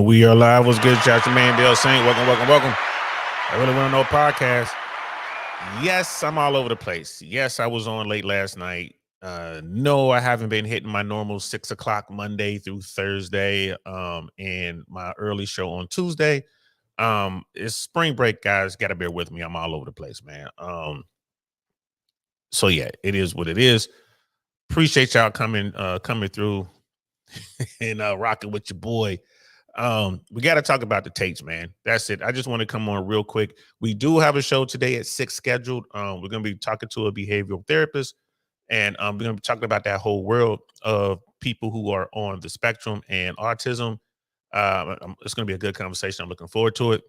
And we are live. What's good, Church Man, Dale Saint? Welcome. I really want to know podcast. Yes, I'm all over the place. Yes, I was on late last night. No, I haven't been hitting my normal 6 o'clock Monday through Thursday. And my early show on Tuesday. It's spring break, guys. Gotta bear with me. I'm all over the place, man. So yeah, it is what it is. Appreciate y'all coming through and rocking with your boy. We got to talk about the Tates, man. That's it. I just want to come on real quick. We do have a show today at 6 scheduled. We're going to be talking to a behavioral therapist, and we're going to be talking about that whole world of people who are on the spectrum and autism. It's going to be a good conversation. I'm looking forward to it.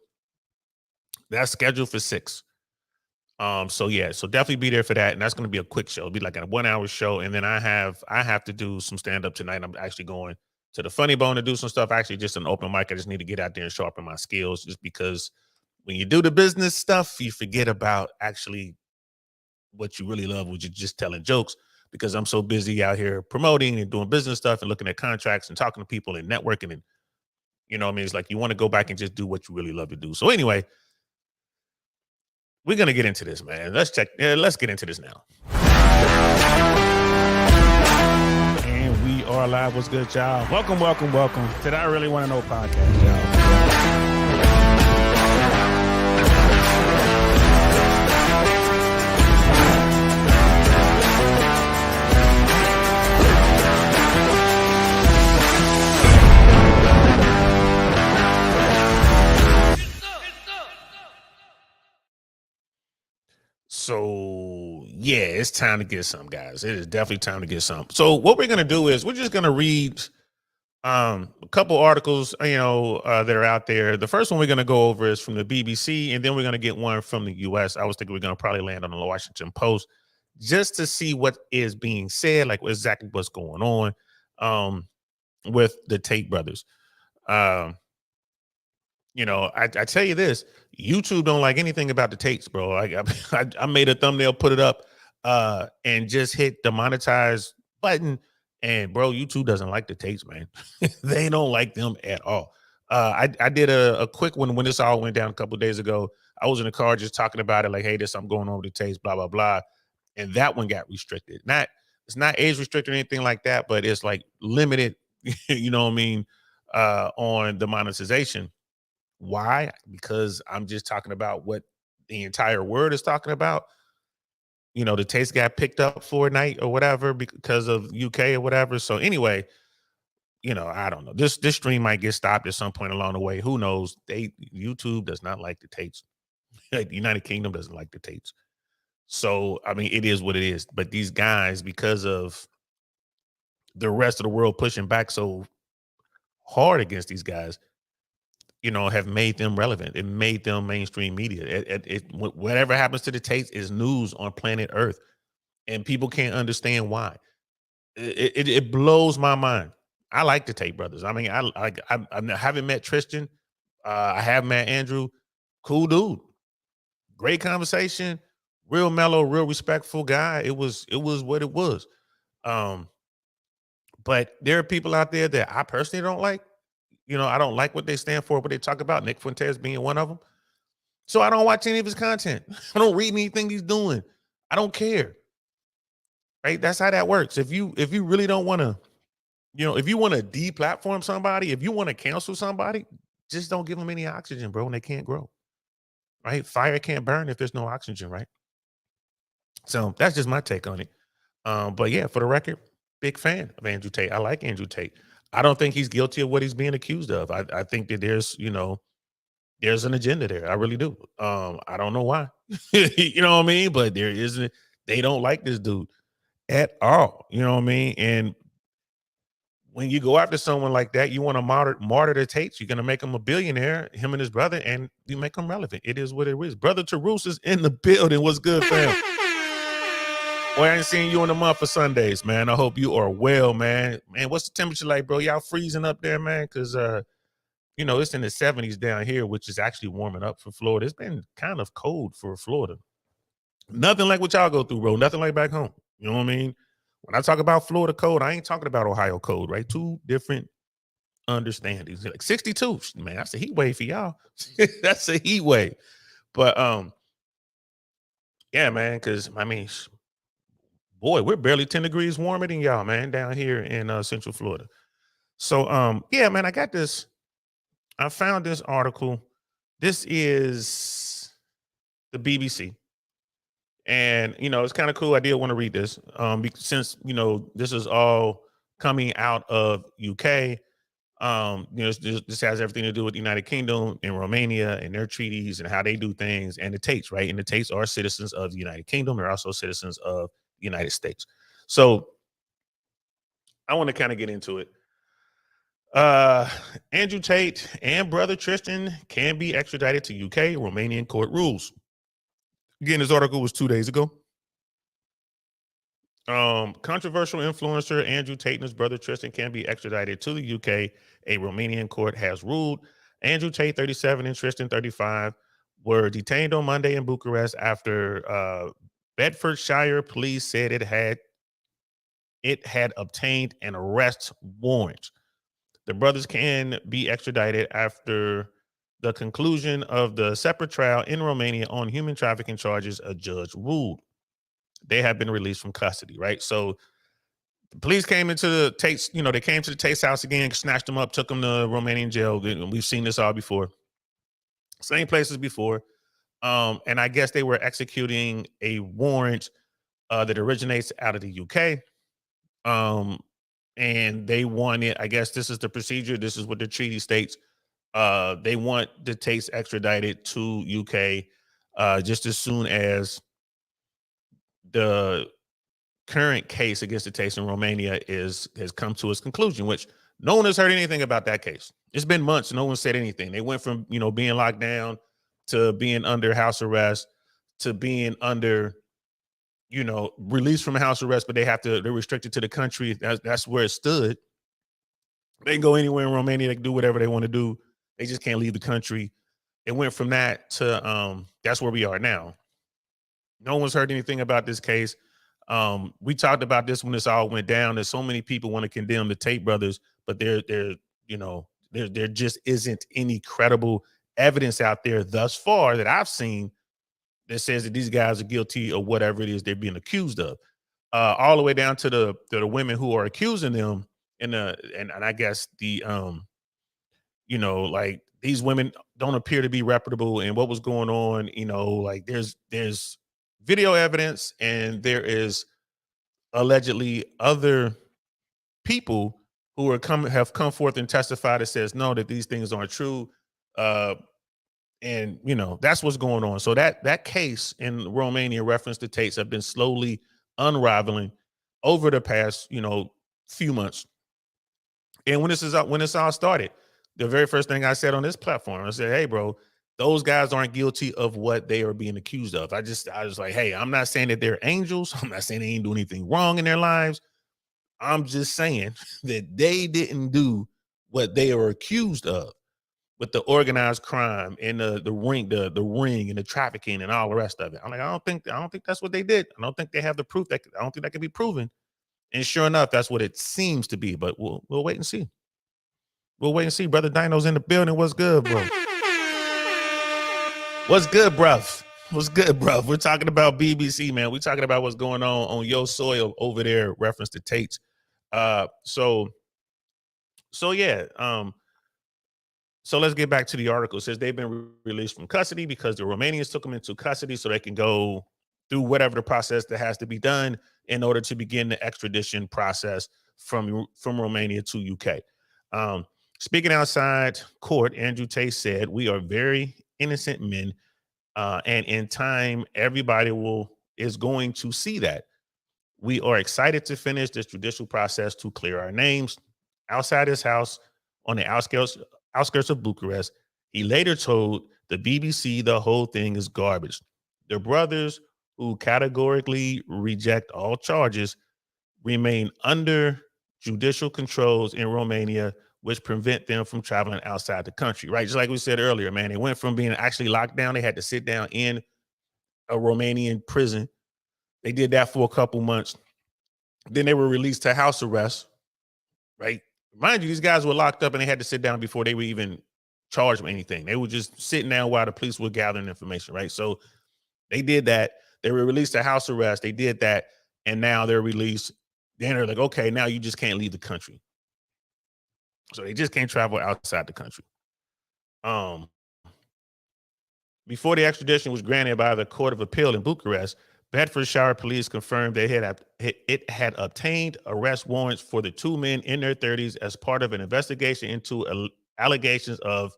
That's scheduled for 6. So definitely be there for that. And that's going to be a quick show. It'll be like a 1-hour show. And then I have to do some stand-up tonight. I'm actually going to the Funny Bone to do some stuff. Actually, just an open mic. I just need to get out there and sharpen my skills, just because when you do the business stuff, you forget about actually what you really love, which is just telling jokes, because I'm so busy out here promoting and doing business stuff and looking at contracts and talking to people and networking. And, you know what I mean? It's like you want to go back and just do what you really love to do. So anyway, we're going to get into this, man. Let's get into this now. And we are live. What's good, y'all? Welcome to the I Really Want to Know podcast, y'all. So, yeah, it's time to get some, guys. It is definitely time to get some. So what we're going to do is we're just going to read a couple articles, that are out there. The first one we're going to go over is from the BBC, and then we're going to get one from the U.S. I was thinking we're going to probably land on the Washington Post just to see what is being said, like exactly what's going on with the Tate brothers. I tell you this, YouTube don't like anything about the Tates, bro. I made a thumbnail, put it up, and just hit the monetize button. And bro, YouTube doesn't like the Tates, man. They don't like them at all. I did a quick one when this all went down a couple of days ago. I was in the car just talking about it, like, hey, there's something going on with the Tates, blah, blah, blah. And that one got restricted. It's not age restricted or anything like that, but it's like limited, you know what I mean, on the monetization. Why? Because I'm just talking about what the entire word is talking about. The Taste got picked up for a night or whatever because of UK or whatever. So anyway, I don't know. This stream might get stopped at some point along the way. Who knows? YouTube does not like the Tates. The United Kingdom doesn't like the Tates. So, I mean, it is what it is. But these guys, because of the rest of the world pushing back so hard against these guys, have made them relevant. It made them mainstream media. Whatever happens to the Tates is news on planet Earth, and people can't understand why. It blows my mind. I like the Tate brothers. I mean, I haven't met Tristan. I have met Andrew. Cool dude. Great conversation. Real mellow, real respectful guy. It was what it was. But there are people out there that I personally don't like. I don't like what they stand for, what they talk about, Nick Fuentes being one of them. So I don't watch any of his content. I don't read anything he's doing. I don't care. Right? That's how that works. If you really don't want to, if you want to deplatform somebody, if you want to cancel somebody, just don't give them any oxygen, bro, and they can't grow. Right? Fire can't burn if there's no oxygen, right? So that's just my take on it. But yeah, for the record, big fan of Andrew Tate. I like Andrew Tate. I don't think he's guilty of what he's being accused of. I think that there's an agenda there. I really do. I don't know why. You know what I mean? But there isn't. They don't like this dude at all. You know what I mean? And when you go after someone like that, you want to martyr the Tates. You're going to make him a billionaire, him and his brother, and you make him relevant. It is what it is. Brother Tarus is in the building. What's good, fam? Boy, I ain't seen you in a month for Sundays, man. I hope you are well, man. Man, what's the temperature like, bro? Y'all freezing up there, man? Because, it's in the 70s down here, which is actually warming up for Florida. It's been kind of cold for Florida. Nothing like what y'all go through, bro. Nothing like back home. You know what I mean? When I talk about Florida cold, I ain't talking about Ohio cold, right? Two different understand. He's like 62. Man, that's a heat wave for y'all. That's a heat wave. But yeah, man, because I mean, boy, we're barely 10 degrees warmer than y'all, man, down here in Central Florida. So yeah, man, I found this article. This is the BBC. And it's kind of cool. I did want to read this since this is all coming out of UK. This has everything to do with the United Kingdom and Romania and their treaties and how they do things, and the Tates, right? And the Tates are citizens of the United Kingdom. They're also citizens of the United States. So I want to kind of get into it. Andrew Tate and brother Tristan can be extradited to UK. Romanian court rules. Again, this article was 2 days ago. Controversial influencer Andrew Tate and his brother Tristan can be extradited to the UK. A Romanian court has ruled. Andrew Tate, 37, and Tristan, 35, were detained on Monday in Bucharest after Bedfordshire police said it had obtained an arrest warrant. The brothers can be extradited after the conclusion of the separate trial in Romania on human trafficking charges, a judge ruled. They have been released from custody, right? So the police came into the Tate's, they came to the Tate's house again, snatched them up, took them to Romanian jail. We've seen this all before. Same places before. And I guess they were executing a warrant that originates out of the UK. And they wanted, I guess this is the procedure. This is what the treaty states. They want the Tates extradited to UK just as soon as the current case against the Tates in Romania has come to its conclusion, which no one has heard anything about that case. It's been months. No one said anything. They went from, being locked down to being under house arrest to being under, released from house arrest, but they're restricted to the country. That's where it stood. They can go anywhere in Romania. They can do whatever they want to do. They just can't leave the country. It went from that to that's where we are now. No one's heard anything about this case. We talked about this when this all went down. There's so many people want to condemn the Tate brothers, but there just isn't any credible evidence out there thus far that I've seen that says that these guys are guilty of whatever it is they're being accused of. All the way down to the women who are accusing them, and I guess the like these women don't appear to be reputable. And what was going on, like there's video evidence, and there is allegedly other people who have come forth and testified that says no, that these things aren't true. And that's what's going on. So that case in Romania reference to Tates have been slowly unraveling over the past few months. And when this all started, the very first thing I said on this platform, I said, hey bro, those guys aren't guilty of what they are being accused of. I was like, hey, I'm not saying that they're angels. I'm not saying they ain't doing anything wrong in their lives. I'm just saying that they didn't do what they are accused of with the organized crime and the ring and the trafficking and all the rest of it. I'm like, I don't think that's what they did. I don't think they have the proof. I don't think that can be proven. And sure enough, that's what it seems to be. But we'll wait and see. We'll wait and see. Brother Dino's in the building. What's good, bro? What's good, bruv? What's good, bruv? We're talking about BBC, man. We're talking about what's going on your soil over there, reference to Tates. So yeah. So let's get back to the article. It says they've been released from custody because the Romanians took them into custody so they can go through whatever the process that has to be done in order to begin the extradition process from Romania to UK. Speaking outside court, Andrew Tate said, "We are very innocent men, and in time, everybody is going to see that. We are excited to finish this judicial process to clear our names." Outside his house on the outskirts of Bucharest, he later told the BBC the whole thing is garbage. The brothers, who categorically reject all charges, remain under judicial controls in Romania, which prevent them from traveling outside the country, right? Just like we said earlier, man, they went from being actually locked down. They had to sit down in a Romanian prison. They did that for a couple months. Then they were released to house arrest, right? Mind you, these guys were locked up and they had to sit down before they were even charged with anything. They were just sitting down while the police were gathering information, right? So they did that. They were released to house arrest. They did that. And now they're released. Then they're like, okay, now you just can't leave the country. So they just can't travel outside the country. Um, Before the extradition was granted by the Court of Appeal in Bucharest, Bedfordshire police confirmed it had obtained arrest warrants for the two men in their 30s as part of an investigation into allegations of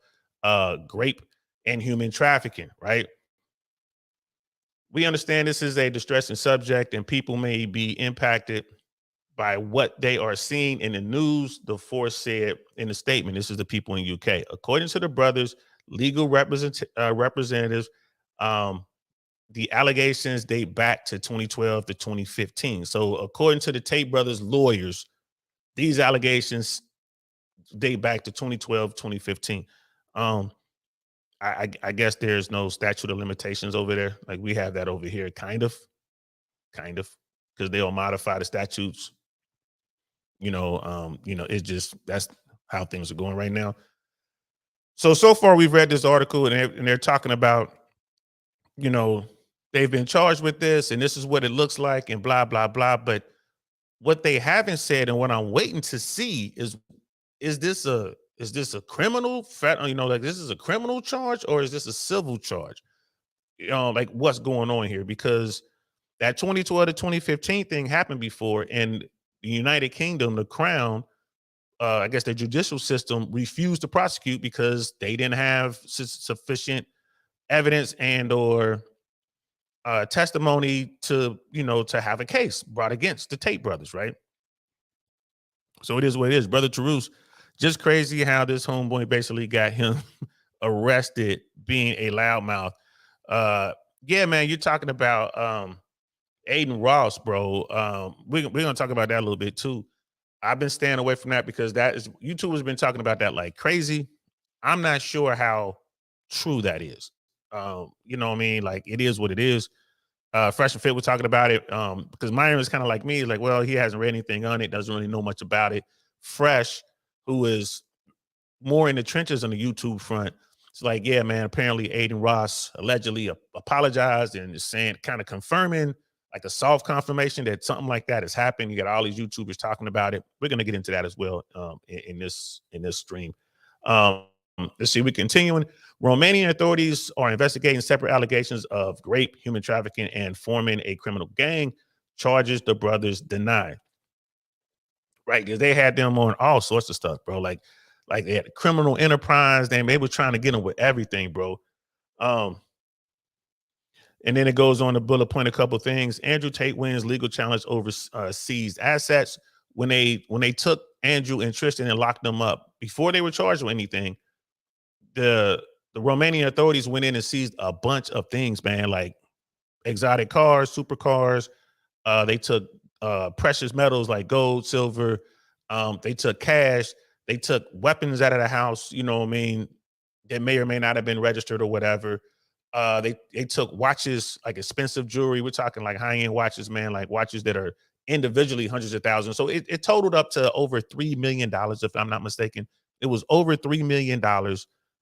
rape and human trafficking, right? We understand this is a distressing subject and people may be impacted by what they are seeing in the news, the force said in the statement. This is the people in UK. According to the brothers' legal representatives, um, the allegations date back to 2012 to 2015. So according to the Tate brothers' lawyers, these allegations date back to 2012, 2015. Um, I guess there's no statute of limitations over there. Like we have that over here, kind of, because they'll modify the statutes. It's just that's how things are going right now. So far we've read this article and they're talking about, you know, they've been charged with this and this is what it looks like and blah blah blah. But what they haven't said and what I'm waiting to see is this a criminal, like this is a criminal charge or is this a civil charge? Like what's going on here? Because that 2012 to 2015 thing happened before, and the United Kingdom, the Crown, I guess the judicial system refused to prosecute because they didn't have sufficient evidence and or testimony to have a case brought against the Tate brothers, right? So it is what it is. Brother Tarus, just crazy how this homeboy basically got him arrested being a loudmouth. Yeah, man, you're talking about Aiden Ross, bro. We're gonna talk about that a little bit too. I've been staying away from that because that is YouTube has been talking about that like crazy. I'm not sure how true that is. You know what I mean? Like it is what it is. Fresh and Fit was talking about it because Myron is kind of like me, like, well, he hasn't read anything on it, doesn't really know much about it. Fresh, who is more in the trenches on the YouTube front, it's like, yeah, man, apparently Aiden Ross allegedly apologized and is saying, kind of confirming, like a soft confirmation that something like that has happened. You got all these YouTubers talking about it. We're gonna get into that as well in this stream. Let's see, we're continuing. Romanian authorities are investigating separate allegations of rape, human trafficking, and forming a criminal gang. Charges the brothers denied. Right, because they had them on all sorts of stuff, bro. Like they had a criminal enterprise. They were trying to get them with everything, bro. And then it goes on to bullet point a couple things. Andrew Tate wins legal challenge over seized assets. When they took Andrew and Tristan and locked them up before they were charged with anything, the Romanian authorities went in and seized a bunch of things, man, like exotic cars, supercars. They took precious metals like gold, silver. They took cash. They took weapons out of the house. You know what I mean? That may or may not have been registered or whatever. They took watches, like expensive jewelry. We're talking like high end watches, man, like watches that are individually hundreds of thousands. So it totaled up to over $3 million, if I'm not mistaken. It was over $3 million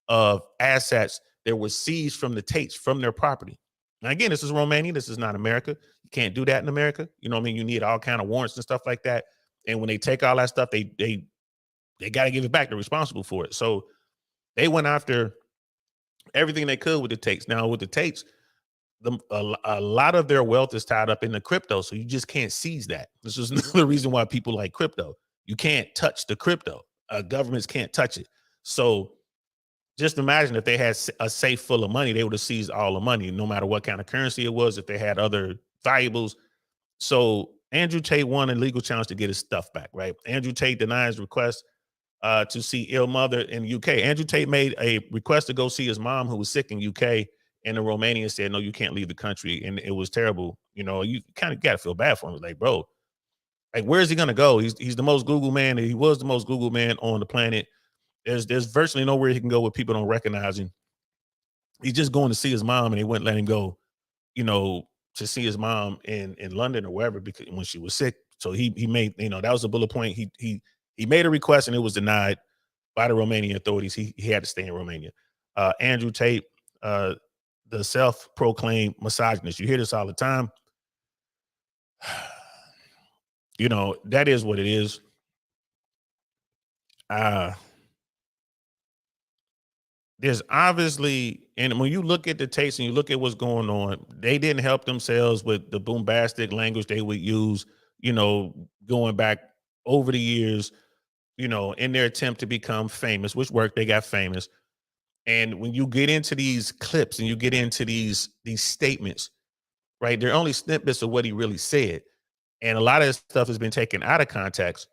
of assets that were seized from the Tates from their property. Now, again, this is Romania. This is not America. You can't do that in America. You know what I mean? You need all kind of warrants and stuff like that. And when they take all that stuff, they got to give it back. They're responsible for it. So they went after everything they could with the Tates. Now, with the Tates, a lot of their wealth is tied up in the crypto. So you just can't seize that. This is another reason why people like crypto. You can't touch the crypto. Governments can't touch it. So just imagine if they had a safe full of money, they would have seized all the money, no matter what kind of currency it was, if they had other valuables. So Andrew Tate won a legal challenge to get his stuff back, right? Andrew Tate denies request to see ill mother in UK. Andrew Tate made a request to go see his mom who was sick in UK, and the Romanian said, no, you can't leave the country. And it was terrible. You know, you kind of got to feel bad for him. Like, bro, like, where is he going to go? He's the most Google man. He was the most Google man on the planet. There's virtually nowhere he can go where people don't recognize him. He's just going to see his mom, and they wouldn't let him go, to see his mom in London or wherever because when she was sick. So he made, that was a bullet point. He He made a request and it was denied by the Romanian authorities. He had to stay in Romania. Andrew Tate, uh, the self-proclaimed misogynist. You hear this all the time. You know, that is what it is. Uh, there's obviously, and when you look at the Tates and you look at what's going on, they didn't help themselves with the bombastic language they would use, you know, going back over the years, you know, in their attempt to become famous, which worked, they got famous. And when you get into these clips and you get into these statements, right, they're only snippets of what he really said. And a lot of this stuff has been taken out of context,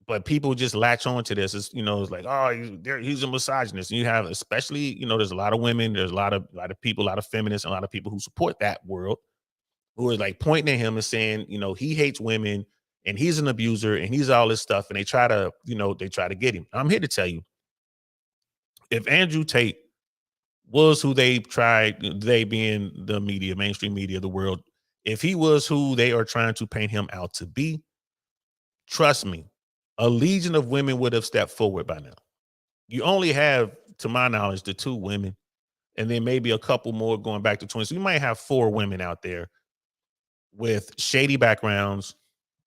but people just latch on to this. It's, you know, it's like, oh, he's a misogynist. And you have, especially, you know, there's a lot of women, there's a lot of people, a lot of feminists, a lot of people who support that world who are like pointing at him and saying, you know, he hates women and he's an abuser and he's all this stuff. And they try to, you know, they try to get him. I'm here to tell you, if Andrew Tate was who they tried, they being the media, mainstream media of the world, if he was who they are trying to paint him out to be, trust me, a legion of women would have stepped forward by now. You only have, to my knowledge, the two women, and then maybe a couple more going back to 20. So you might have four women out there with shady backgrounds,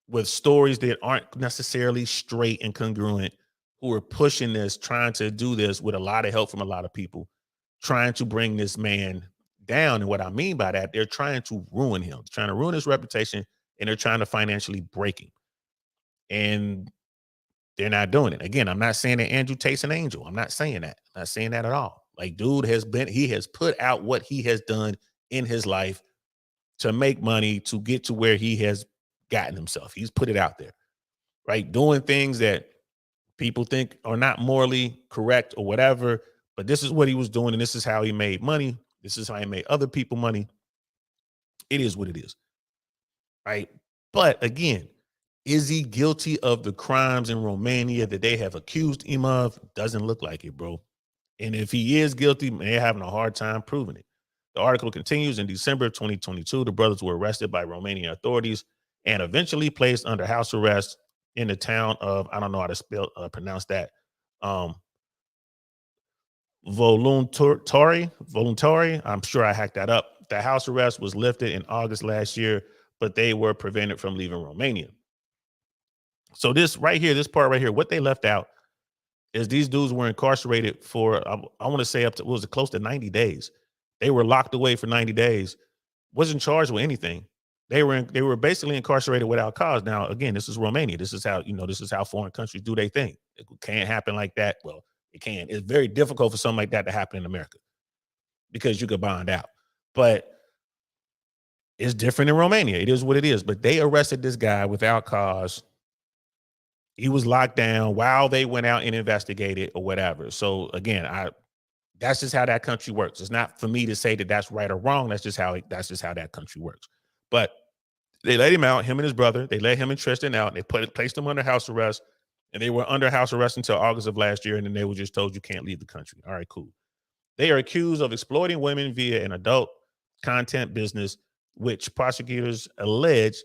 with stories that aren't necessarily straight and congruent, who are pushing this, trying to do this with a lot of help from a lot of people, trying to bring this man down. And what I mean by that, they're trying to ruin him, trying to ruin his reputation, and they're trying to financially break him. And they're not doing it. Again, I'm not saying that Andrew Tate's an angel. I'm not saying that. I'm not saying that at all. Like, dude he has put out what he has done in his life to make money, to get to where he has gotten himself. He's put it out there, right? Doing things that people think are not morally correct or whatever, but this is what he was doing, and this is how he made money. This is how he made other people money. It is what it is, right? But again, is he guilty of the crimes in Romania that they have accused him of? Doesn't look like it, bro. And if he is guilty, they're having a hard time proving it. The article continues. In December of 2022, the brothers were arrested by Romanian authorities and eventually placed under house arrest in the town of, I don't know how to pronounce that, um, Voluntari. I'm sure I hacked that up. The house arrest was lifted in August last year, but they were prevented from leaving Romania. So this right here, this part right here, what they left out is these dudes were incarcerated for, I want to say up to, what was it, close to 90 days. They were locked away for 90 days, wasn't charged with anything. They were basically incarcerated without cause. Now, again, this is Romania. This is how, you know, this is how foreign countries do their thing. It can't happen like that. Well, it can. It's very difficult for something like that to happen in America because you could bond out. But it's different in Romania. It is what it is. But they arrested this guy without cause. He was locked down while they went out and investigated or whatever. So again, that's just how that country works. It's not for me to say that that's right or wrong. That's just how that country works. But they let him out, him and his brother. They let him and Tristan out. They placed him under house arrest, and they were under house arrest until August of last year. And then they were just told you can't leave the country. All right, cool. They are accused of exploiting women via an adult content business, which prosecutors allege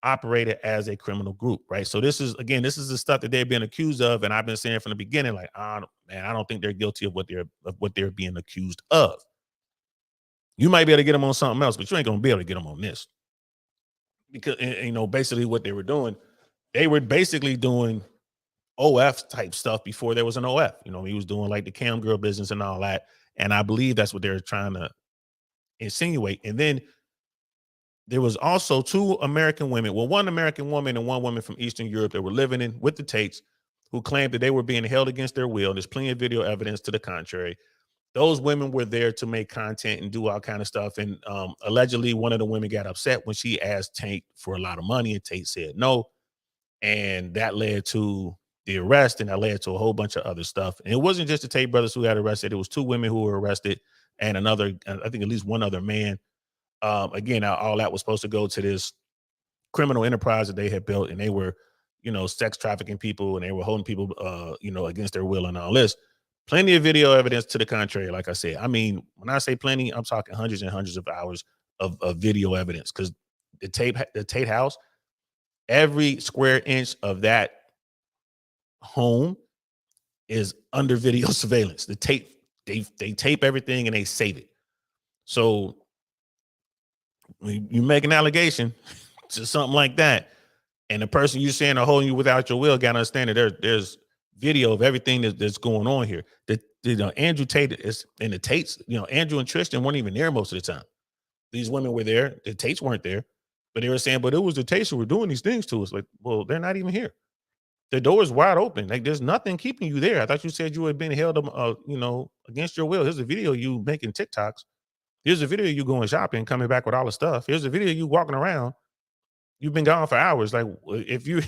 operated as a criminal group, right? So this is the stuff that they've been accused of, and I've been saying from the beginning, like, I don't think they're guilty of what they're being accused of. You might be able to get them on something else, but you ain't gonna be able to get them on this because, you know, basically what they were doing, they were basically doing OF type stuff before there was an OF. You know, he was doing like the cam girl business and all that, and I believe that's what they're trying to insinuate. And then there was also two American women, well, one American woman and one woman from Eastern Europe that were living in with the Tates, who claimed that they were being held against their will. There's plenty of video evidence to the contrary. Those women were there to make content and do all kind of stuff. And allegedly, one of the women got upset when she asked Tate for a lot of money, and Tate said no. And that led to the arrest, and that led to a whole bunch of other stuff. And it wasn't just the Tate brothers who got arrested. It was two women who were arrested and another, I think at least one other man. Again, all that was supposed to go to this criminal enterprise that they had built, and they were, you know, sex trafficking people, and they were holding people, you know, against their will and all this. Plenty of video evidence to the contrary. Like I said, I mean, when I say plenty, I'm talking hundreds and hundreds of hours of video evidence, because the Tate house, every square inch of that home is under video surveillance. The tape, they tape everything and they save it. So when you make an allegation to something like that, and the person you're saying are holding you without your will, gotta understand that there's video of everything that's going on here. That Andrew Tate is, and the Tates, Andrew and Tristan weren't even there most of the time. These women were there. The Tates weren't there, but they were saying, but it was the Tates who were doing these things to us. Like, well, they're not even here. The door is wide open. Like, there's nothing keeping you there. I thought you said you had been held, against your will. Here's a video of you making TikToks. Here's a video of you going shopping, coming back with all the stuff. Here's a video of you walking around. You've been gone for hours. Like, if you,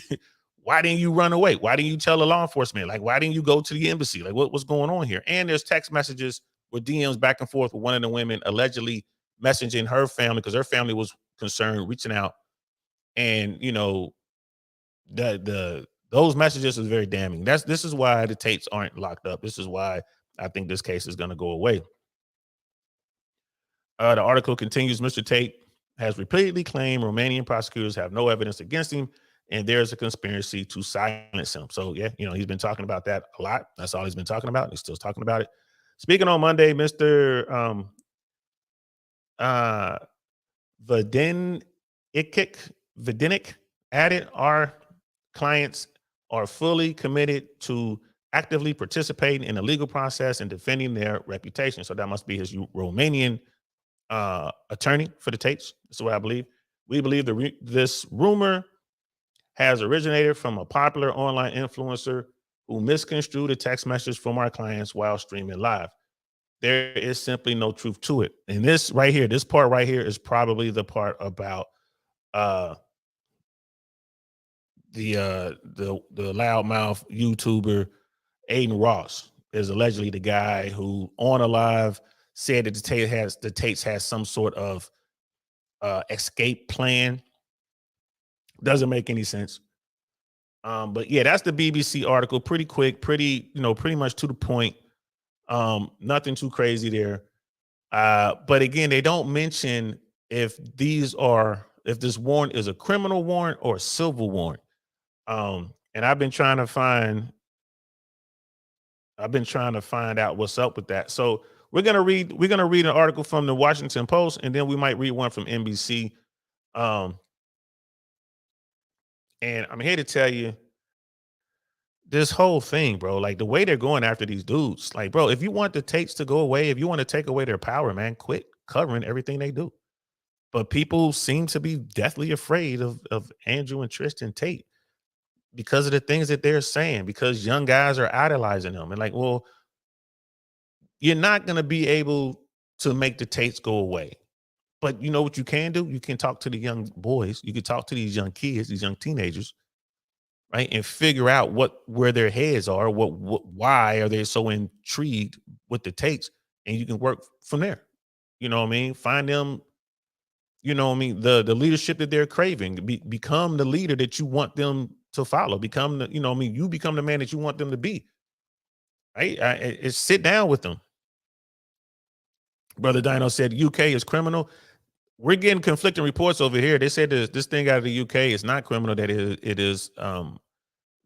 why didn't you run away? Why didn't you tell the law enforcement? Like, why didn't you go to the embassy? Like, what's going on here? And there's text messages with DMs back and forth with one of the women allegedly messaging her family because her family was concerned, reaching out. And, those messages is very damning. This is why the Tates aren't locked up. This is why I think this case is going to go away. The article continues. Mr. Tate has repeatedly claimed Romanian prosecutors have no evidence against him, and there's a conspiracy to silence him. So yeah, he's been talking about that a lot. That's all he's been talking about. He's still talking about it. Speaking on Monday, Mr. Vidinic added, our clients are fully committed to actively participating in the legal process and defending their reputation. So that must be his Romanian attorney for the Tates. That's what I believe. We believe this rumor has originated from a popular online influencer who misconstrued a text message from our clients while streaming live. There is simply no truth to it. And this right here, this part right here is probably the part about the loudmouth YouTuber Aiden Ross is allegedly the guy who on a live said that the Tates has some sort of escape plan. Doesn't make any sense. But yeah, that's the BBC article. Pretty quick, pretty much to the point. Nothing too crazy there. But again, they don't mention if this warrant is a criminal warrant or a civil warrant. And I've been trying to find out what's up with that. So we're gonna read an article from the Washington Post, and then we might read one from NBC. And I'm here to tell you this whole thing, bro. Like the way they're going after these dudes, like, bro, if you want the Tates to go away, if you want to take away their power, man, quit covering everything they do. But people seem to be deathly afraid of Andrew and Tristan Tate because of the things that they're saying, because young guys are idolizing them. And like, well, you're not going to be able to make the Tates go away. But you know what you can do? You can talk to the young boys. You can talk to these young kids, these young teenagers, right? And figure out where their heads are, why are they so intrigued with the Tates? And you can work from there. You know what I mean? Find them, the leadership that they're craving. Become the leader that you want them to follow. Become the, you become the man that you want them to be. Right? Sit down with them. Brother Dino said UK is criminal. We're getting conflicting reports over here. They said this thing out of the UK is not criminal. That it is.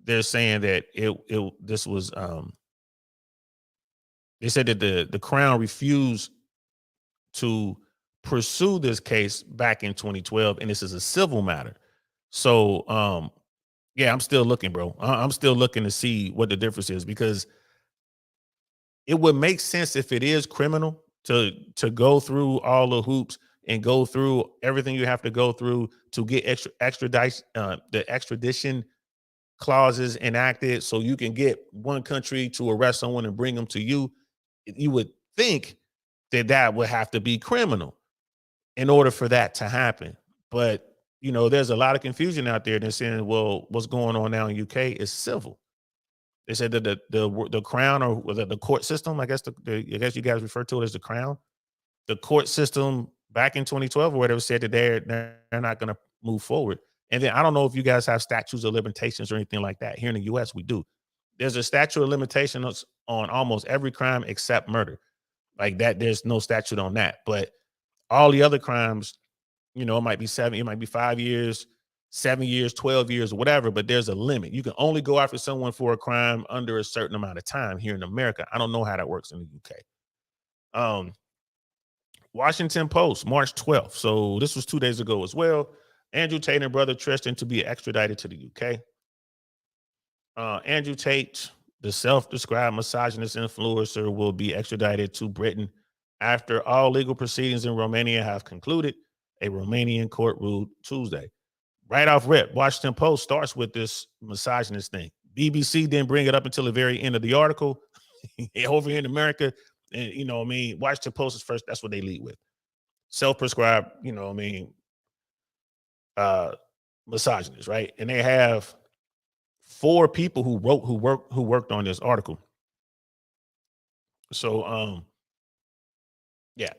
They're saying that this was. They said that the Crown refused to pursue this case back in 2012, and this is a civil matter. So, yeah, I'm still looking, bro. I'm still looking to see what the difference is, because it would make sense if it is criminal to go through all the hoops and go through everything you have to go through to get the extradition clauses enacted so you can get one country to arrest someone and bring them to you. You would think that would have to be criminal in order for that to happen. But, there's a lot of confusion out there. They're saying, well, what's going on now in UK is civil. They said that the Crown, or the court system, I guess I guess you guys refer to it as the Crown, the court system back in 2012 or whatever, said that they're not going to move forward. And then I don't know if you guys have statutes of limitations or anything like that. Here in the US, we do. There's a statute of limitations on almost every crime except murder. Like that, there's no statute on that. But all the other crimes, it might be 7, it might be 5 years, 7 years, 12 years, whatever, but there's a limit. You can only go after someone for a crime under a certain amount of time here in America. I don't know how that works in the UK. Washington Post, March 12th. So this was 2 days ago as well. Andrew Tate and brother Tristan to be extradited to the UK. Andrew Tate, the self-described misogynist influencer, will be extradited to Britain after all legal proceedings in Romania have concluded, a Romanian court ruled Tuesday. Right off rip, Washington Post starts with this misogynist thing. BBC didn't bring it up until the very end of the article. Over here in America, and you know what I mean, Washington Post is first. That's what they lead with. Self-prescribed, you know what I mean, misogynist, right? And they have 4 people who worked on this article. So yeah,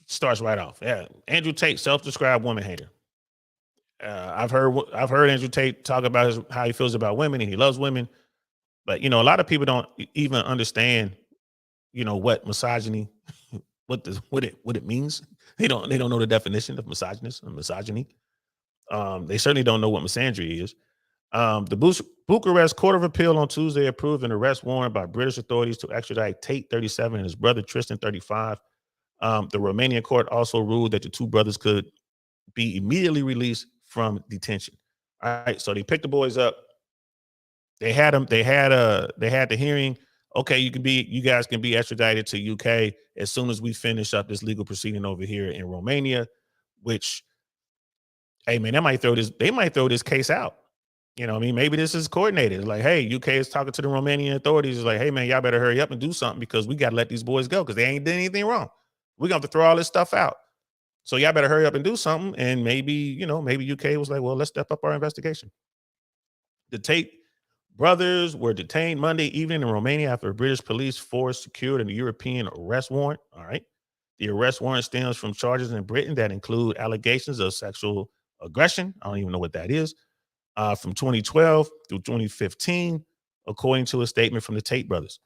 starts right off. Yeah, Andrew Tate, self-described woman hater. I've heard Andrew Tate talk about how he feels about women and he loves women, but you know, a lot of people don't even understand, you know, what misogyny, what it means. They don't know the definition of misogynist and misogyny. They certainly don't know what misandry is. The Bucharest Court of Appeal on Tuesday approved an arrest warrant by British authorities to extradite Tate, 37, and his brother Tristan, 35. The Romanian court also ruled that the 2 brothers could be immediately released from detention. All right, so they picked the boys up. They had them. They had the hearing. Okay, you guys can be extradited to UK as soon as we finish up this legal proceeding over here in Romania. Which, hey man, they might throw this case out. You know what I mean? Maybe this is coordinated. Like, hey, UK is talking to the Romanian authorities. It's like, hey man, y'all better hurry up and do something because we got to let these boys go because they ain't done anything wrong. We're going to have to throw all this stuff out. So y'all better hurry up and do something. And maybe UK was like, well, let's step up our investigation. The Tate brothers were detained Monday evening in Romania after a British police force secured a European arrest warrant. All right. The arrest warrant stems from charges in Britain that include allegations of sexual aggression. I don't even know what that is. From 2012 through 2015, according to a statement from the Tate brothers.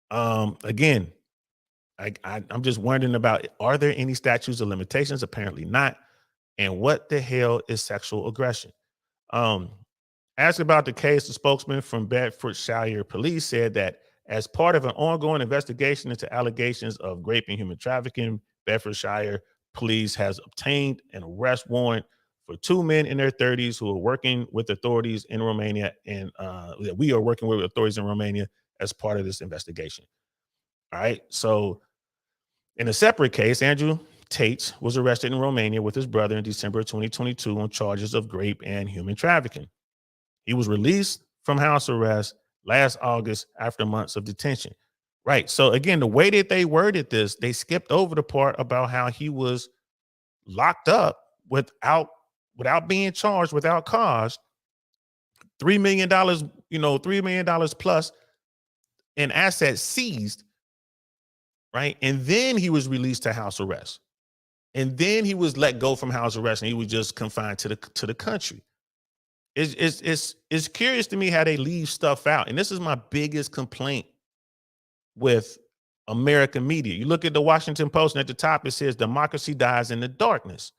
Again, I'm just wondering about, are there any statutes of limitations? Apparently not. And what the hell is sexual aggression? Asked about the case, the spokesman from Bedfordshire Police said that as part of an ongoing investigation into allegations of rape and human trafficking, Bedfordshire Police has obtained an arrest warrant for 2 men in their 30s who are working with authorities in Romania, and we are working with authorities in Romania as part of this investigation. All right, so in a separate case, Andrew Tate was arrested in Romania with his brother in December 2022 on charges of rape and human trafficking. He was released from house arrest last August after months of detention. Right. So again, the way that they worded this, they skipped over the part about how he was locked up without being charged, without cause. $3 million, $3 million plus in assets seized. Right. And then he was released to house arrest. And then he was let go from house arrest and he was just confined to the country. It's curious to me how they leave stuff out. And this is my biggest complaint with American media. You look at the Washington Post and at the top it says democracy dies in the darkness.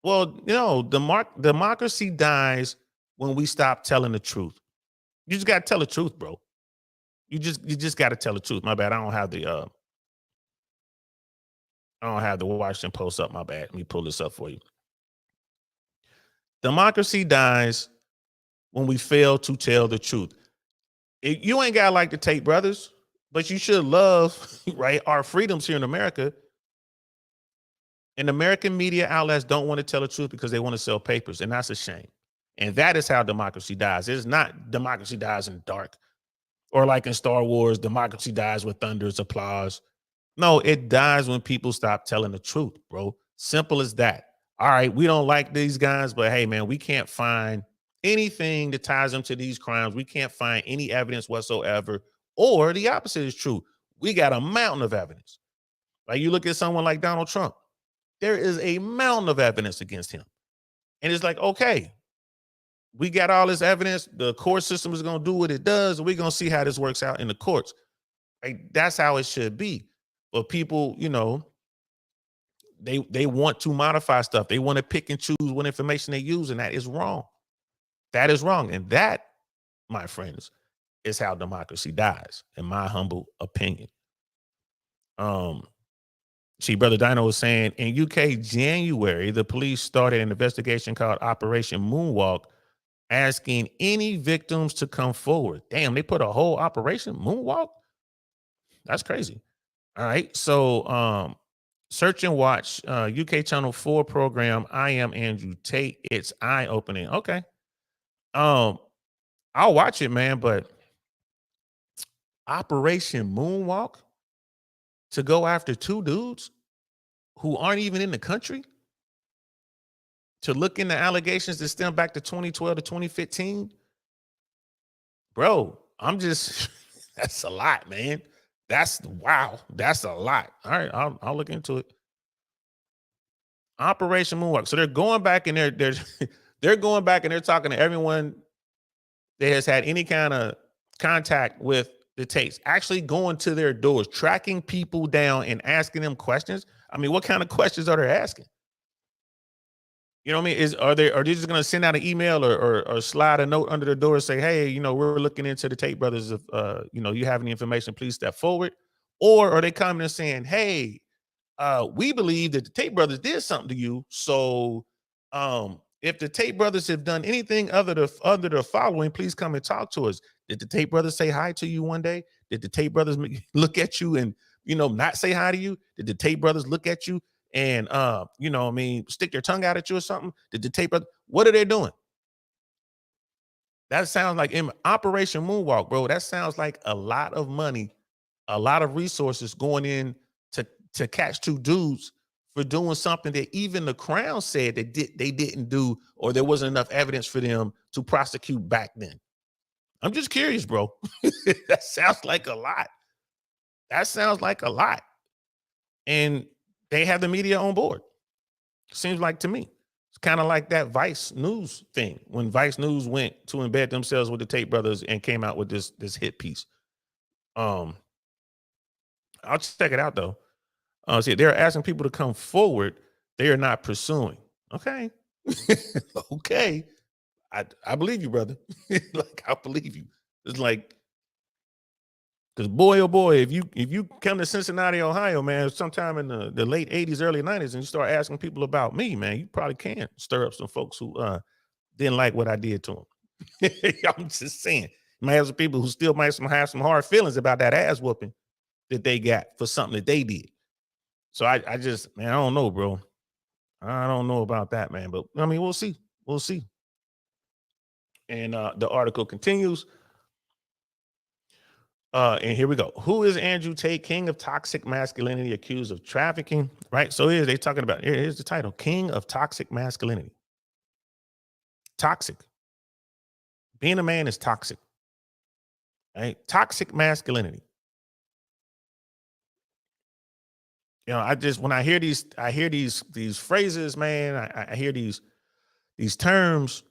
Well, democracy dies when we stop telling the truth. You just got to tell the truth, bro. You just got to tell the truth. My bad. I don't have the Washington Post up. My bad. Let me pull this up for you. Democracy dies when we fail to tell the truth. You ain't got like the Tate brothers, but you should love, right, our freedoms here in America. And American media outlets don't want to tell the truth because they want to sell papers, and that's a shame. And that is how democracy dies. It's not democracy dies in the dark, or like in Star Wars, democracy dies with thunder's applause. No, it dies when people stop telling the truth, bro. Simple as that. All right, we don't like these guys, but hey, man, we can't find anything that ties them to these crimes. We can't find any evidence whatsoever. Or the opposite is true. We got a mountain of evidence. Like you look at someone like Donald Trump, there is a mountain of evidence against him. And it's like, okay, we got all this evidence. The court system is going to do what it does. And we're going to see how this works out in the courts. Right? That's how it should be. But people, they want to modify stuff. They want to pick and choose what information they use, and that is wrong. That is wrong. And that, my friends, is how democracy dies, in my humble opinion. See, Brother Dino was saying in UK January, the police started an investigation called Operation Moonwalk, asking any victims to come forward. Damn, they put a whole Operation Moonwalk? That's crazy. All right. So search and watch UK Channel 4 program, I Am Andrew Tate. It's eye-opening. Okay. I'll watch it, man, but Operation Moonwalk to go after two dudes who aren't even in the country, to look into allegations that stem back to 2012 to 2015. Bro, I'm just, that's a lot, man. That's, wow, that's a lot. All right, I'll look into it. Operation Moonwalk. So they're going back and they're going back and they're talking to everyone that has had any kind of contact with the Tates, actually going to their doors, tracking people down and asking them questions. I mean, what kind of questions are they asking? You know what I mean? Are they just going to send out an email or slide a note under the door and say, hey, you know, we're looking into the Tate brothers. If you know, you have any information, please step forward. Or are they coming and saying, hey, we believe that the Tate brothers did something to you. So if the Tate brothers have done anything other than the following, please come and talk to us. Did the Tate brothers say hi to you one day? Did the Tate brothers look at you and, you know, not say hi to you? Did the Tate brothers look at you and, you know, I mean, stick their tongue out at you or something? Did the Tate brothers, what are they doing? That sounds like in Operation Moonwalk, bro. That sounds like a lot of money, a lot of resources going in to catch two dudes for doing something that even the Crown said they didn't do, or there wasn't enough evidence for them to prosecute back then. I'm just curious, bro. That sounds like a lot. That sounds like a lot. And they have the media on board. Seems like to me. It's kind of like that Vice News thing, when Vice News went to embed themselves with the Tate brothers and came out with this hit piece. I'll check it out though. See, they're asking people to come forward. They are not pursuing. Okay. Okay. I believe you, brother. Like, I believe you. It's like, because boy, oh boy, if you come to Cincinnati, Ohio, man, sometime in the late 80s, early 90s, and you start asking people about me, man, you probably can stir up some folks who didn't like what I did to them. I'm just saying. You might have some people who still might have some hard feelings about that ass whooping that they got for something that they did. So I just, man, I don't know, bro. I don't know about that, man. But I mean, we'll see. We'll see. And the article continues. And here we go. Who is Andrew Tate, king of toxic masculinity, accused of trafficking? Right. So they're talking about, here's the title: King of Toxic Masculinity. Toxic. Being a man is toxic. Right? Toxic masculinity. You know, when I hear these phrases, man, I hear these terms,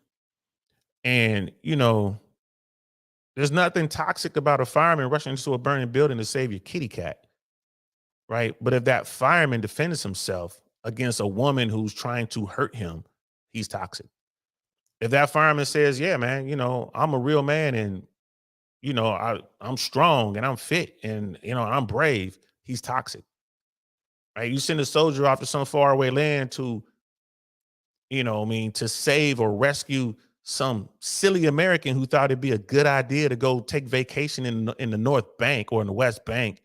and you know, there's nothing toxic about a fireman rushing into a burning building to save your kitty cat, right? But if that fireman defends himself against a woman who's trying to hurt him, he's toxic. If that fireman says, yeah, man, you know, I'm a real man, and you know, I'm strong and I'm fit and you know, I'm brave, he's toxic. Right? You send a soldier off to some faraway land to, you know, I mean, to save or rescue some silly American who thought it'd be a good idea to go take vacation in the North Bank or in the West Bank.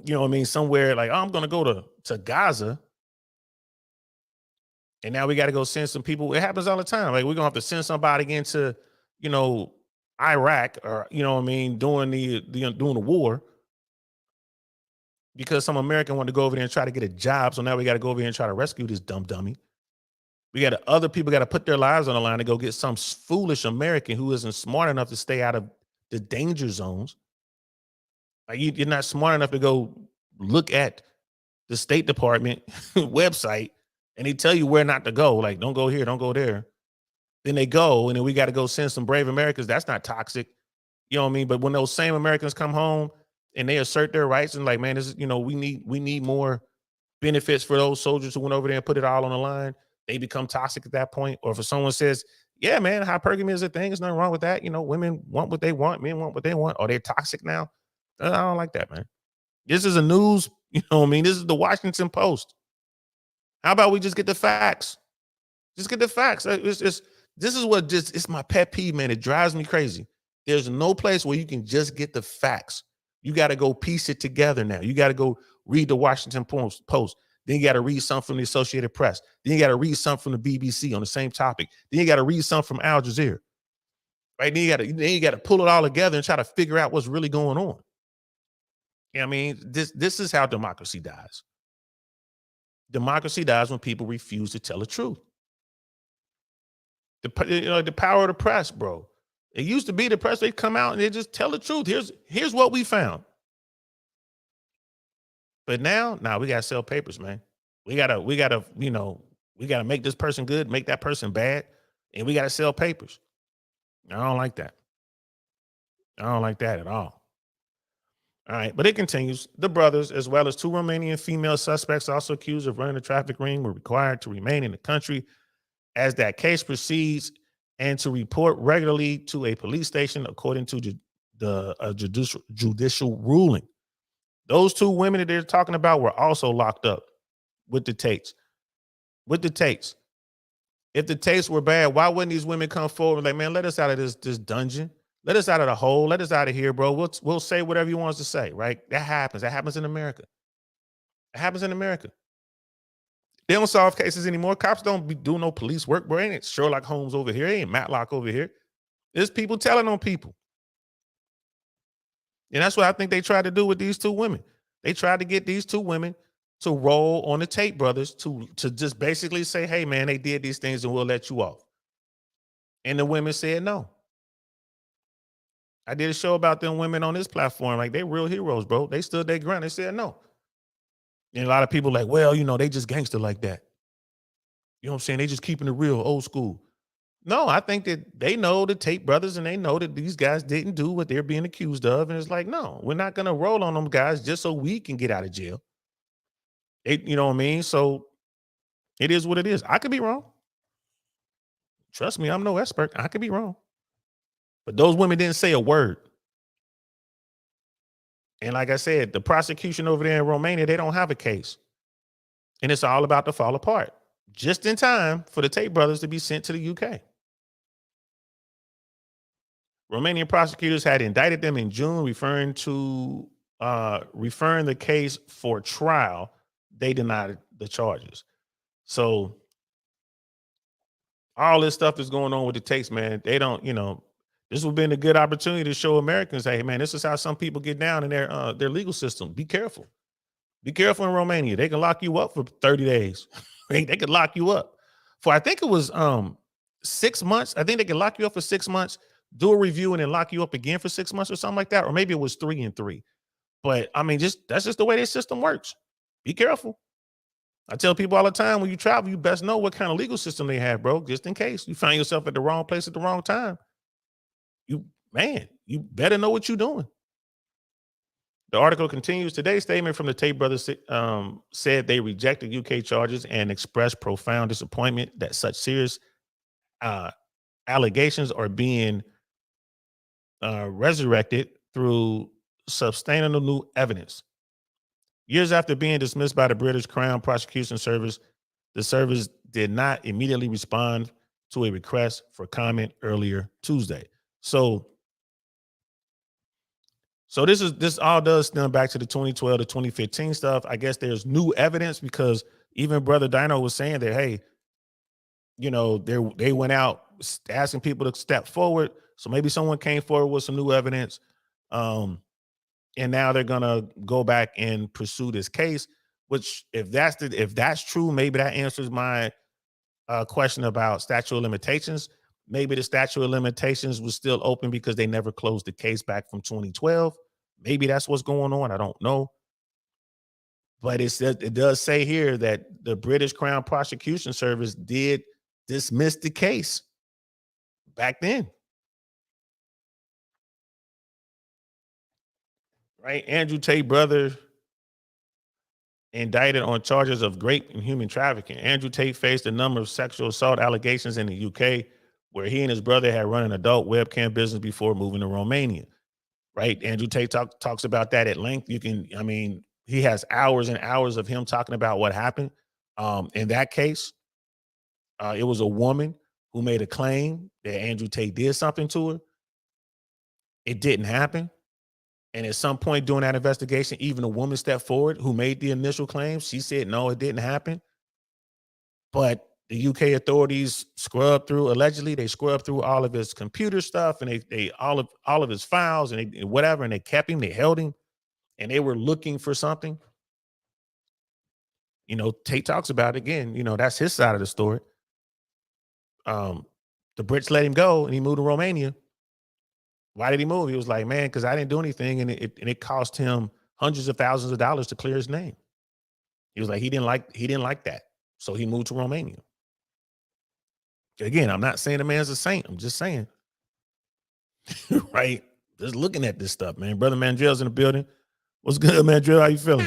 You know what I mean? Somewhere like, oh, I'm going to go to Gaza. And now we got to go send some people. It happens all the time. Like, we're going to have to send somebody into, you know, Iraq, or, you know what I mean, doing the war, because some American wanted to go over there and try to get a job. So now we got to go over here and try to rescue this dumb dummy. We got other people got to put their lives on the line to go get some foolish American who isn't smart enough to stay out of the danger zones. Like, you're not smart enough to go look at the State Department website and they tell you where not to go. Like, don't go here, don't go there. Then they go, and then we got to go send some brave Americans. That's not toxic. You know what I mean? But when those same Americans come home and they assert their rights and like, man, this is, you know, we need more benefits for those soldiers who went over there and put it all on the line, they become toxic at that point. Or if someone says, yeah, man, hypergamy is a thing, there's nothing wrong with that. Women want what they want, men want what they want. Are they toxic now? I don't like that, man. This is a news, what I mean? This is the Washington Post. How about we just get the facts? Just get the facts. This is what just it's my pet peeve, man. It drives me crazy. There's no place where you can just get the facts. You got to go piece it together now. You got to go read the Washington Post. Then you got to read something from the Associated Press. Then you got to read something from the BBC on the same topic. Then you got to read something from Al Jazeera. Right? Then you got to pull it all together and try to figure out what's really going on. I mean, this is how democracy dies. Democracy dies when people refuse to tell the truth. The power of the press, bro. It used to be the press, they come out and they just tell the truth. Here's what we found. But now, we gotta sell papers, man. We gotta make this person good, make that person bad, and we gotta sell papers. I don't like that. I don't like that at all. All right, but it continues. The brothers, as well as 2 Romanian female suspects also accused of running the traffic ring, were required to remain in the country as that case proceeds and to report regularly to a police station, according to the judicial ruling. Those 2 women that they're talking about were also locked up with the Tates. If the Tates were bad, why wouldn't these women come forward like, man, let us out of this dungeon. Let us out of the hole. Let us out of here, bro. We'll say whatever you want us to say, right? That happens. That happens in America. It happens in America. They don't solve cases anymore. Cops don't be doing no police work, bro. Ain't Sherlock Holmes over here. Ain't Matlock over here. There's people telling on people. And that's what I think they tried to do with these 2 women. They tried to get these 2 women to roll on the Tate brothers to just basically say, hey, man, they did these things and we'll let you off. And the women said no. I did a show about them women on this platform. Like, they real heroes, bro. They stood their ground. They said no. And a lot of people like, well, they just gangster like that. You know what I'm saying? They just keeping it real, old school. No, I think that they know the Tate brothers and they know that these guys didn't do what they're being accused of. And it's like, no, we're not going to roll on them guys just so we can get out of jail. You know what I mean? So it is what it is. I could be wrong. Trust me, I'm no expert. I could be wrong. But those women didn't say a word. And like I said, the prosecution over there in Romania, they don't have a case. And it's all about to fall apart just in time for the Tate brothers to be sent to the UK. Romanian prosecutors had indicted them in June, referring the case for trial. They denied the charges. So all this stuff is going on with the Tates, man. They don't, this would have been a good opportunity to show Americans, hey, man, this is how some people get down in their legal system. Be careful. Be careful in Romania. They can lock you up for 30 days. They could lock you up for, I think it was 6 months. I think they could lock you up for 6 months, do a review, and then lock you up again for 6 months or something like that. Or maybe it was 3 and 3. But I mean, that's just the way their system works. Be careful. I tell people all the time, when you travel, you best know what kind of legal system they have, bro, just in case you find yourself at the wrong place at the wrong time. You better know what you're doing. The article continues. Today's statement from the Tate brothers said they rejected UK charges and expressed profound disappointment that such serious allegations are being resurrected through substantial new evidence. Years after being dismissed by the British Crown Prosecution Service, the service did not immediately respond to a request for comment earlier Tuesday. So this all does stem back to the 2012 to 2015 stuff. I guess there's new evidence because even Brother Dino was saying that, hey, they went out asking people to step forward. So maybe someone came forward with some new evidence. And now they're gonna go back and pursue this case, which if that's true, maybe that answers my question about statute of limitations. Maybe the statute of limitations was still open because they never closed the case back from 2012. Maybe that's what's going on. I don't know. But it does say here that the British Crown Prosecution Service did dismiss the case back then. Right? Andrew Tate brother indicted on charges of rape and human trafficking. Andrew Tate faced a number of sexual assault allegations in the UK, where he and his brother had run an adult webcam business before moving to Romania. Right? Andrew Tate talks about that at length. He has hours and hours of him talking about what happened. In that case, it was a woman who made a claim that Andrew Tate did something to her. It didn't happen. And at some point during that investigation, even a woman stepped forward who made the initial claim. She said, no, it didn't happen. But the UK authorities allegedly they scrubbed through all of his computer stuff, and they all of his files, and they whatever, and they kept him, they held him, and they were looking for something. Tate talks about it again. That's his side of the story. The Brits let him go, and he moved to Romania. Why did he move? He was like, man, because I didn't do anything, and it cost him hundreds of thousands of dollars to clear his name. He was like, he didn't like that, so he moved to Romania. Again, I'm not saying the man's a saint. I'm just saying, right? Just looking at this stuff, man. Brother Mandrell's in the building. What's good, Mandrell? How you feeling?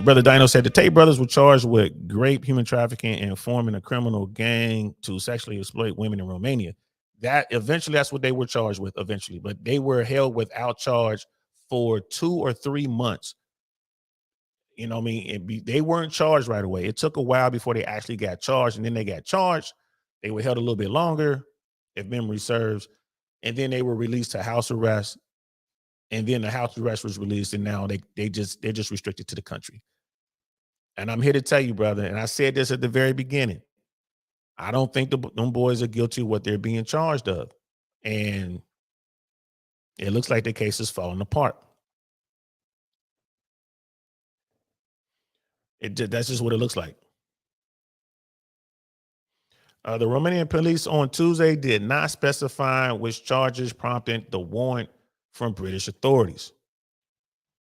Brother Dino said the Tate brothers were charged with rape, human trafficking, and forming a criminal gang to sexually exploit women in Romania. That's what they were charged with eventually, but they were held without charge for 2 or 3 months. They weren't charged right away. It took a while before they actually got charged, and then they got charged. They were held a little bit longer, if memory serves, and then they were released to house arrest. And then the house arrest was released, and now they're just restricted to the country. And I'm here to tell you, brother, and I said this at the very beginning, I don't think them boys are guilty of what they're being charged of. And it looks like the case is falling apart. That's just what it looks like. The Romanian police on Tuesday did not specify which charges prompted the warrant from British authorities.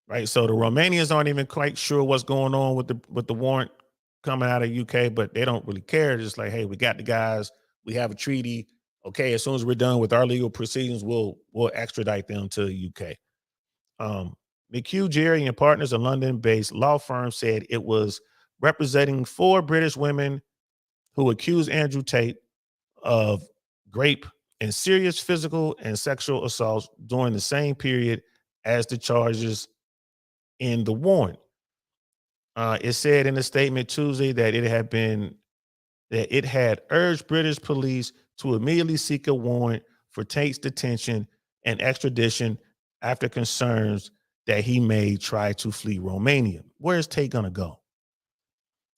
Right, so the Romanians aren't even quite sure what's going on with the warrant coming out of UK, but they don't really care. Just like, hey, we got the guys, we have a treaty. Okay, as soon as we're done with our legal proceedings, we'll extradite them to the UK. McHugh, Jerry, and Partners, a London-based law firm, said it was representing 4 British women who accused Andrew Tate of rape and serious physical and sexual assaults during the same period as the charges in the warrant. It said in a statement Tuesday that it had urged British police to immediately seek a warrant for Tate's detention and extradition after concerns that he may try to flee Romania. Where's Tate gonna go?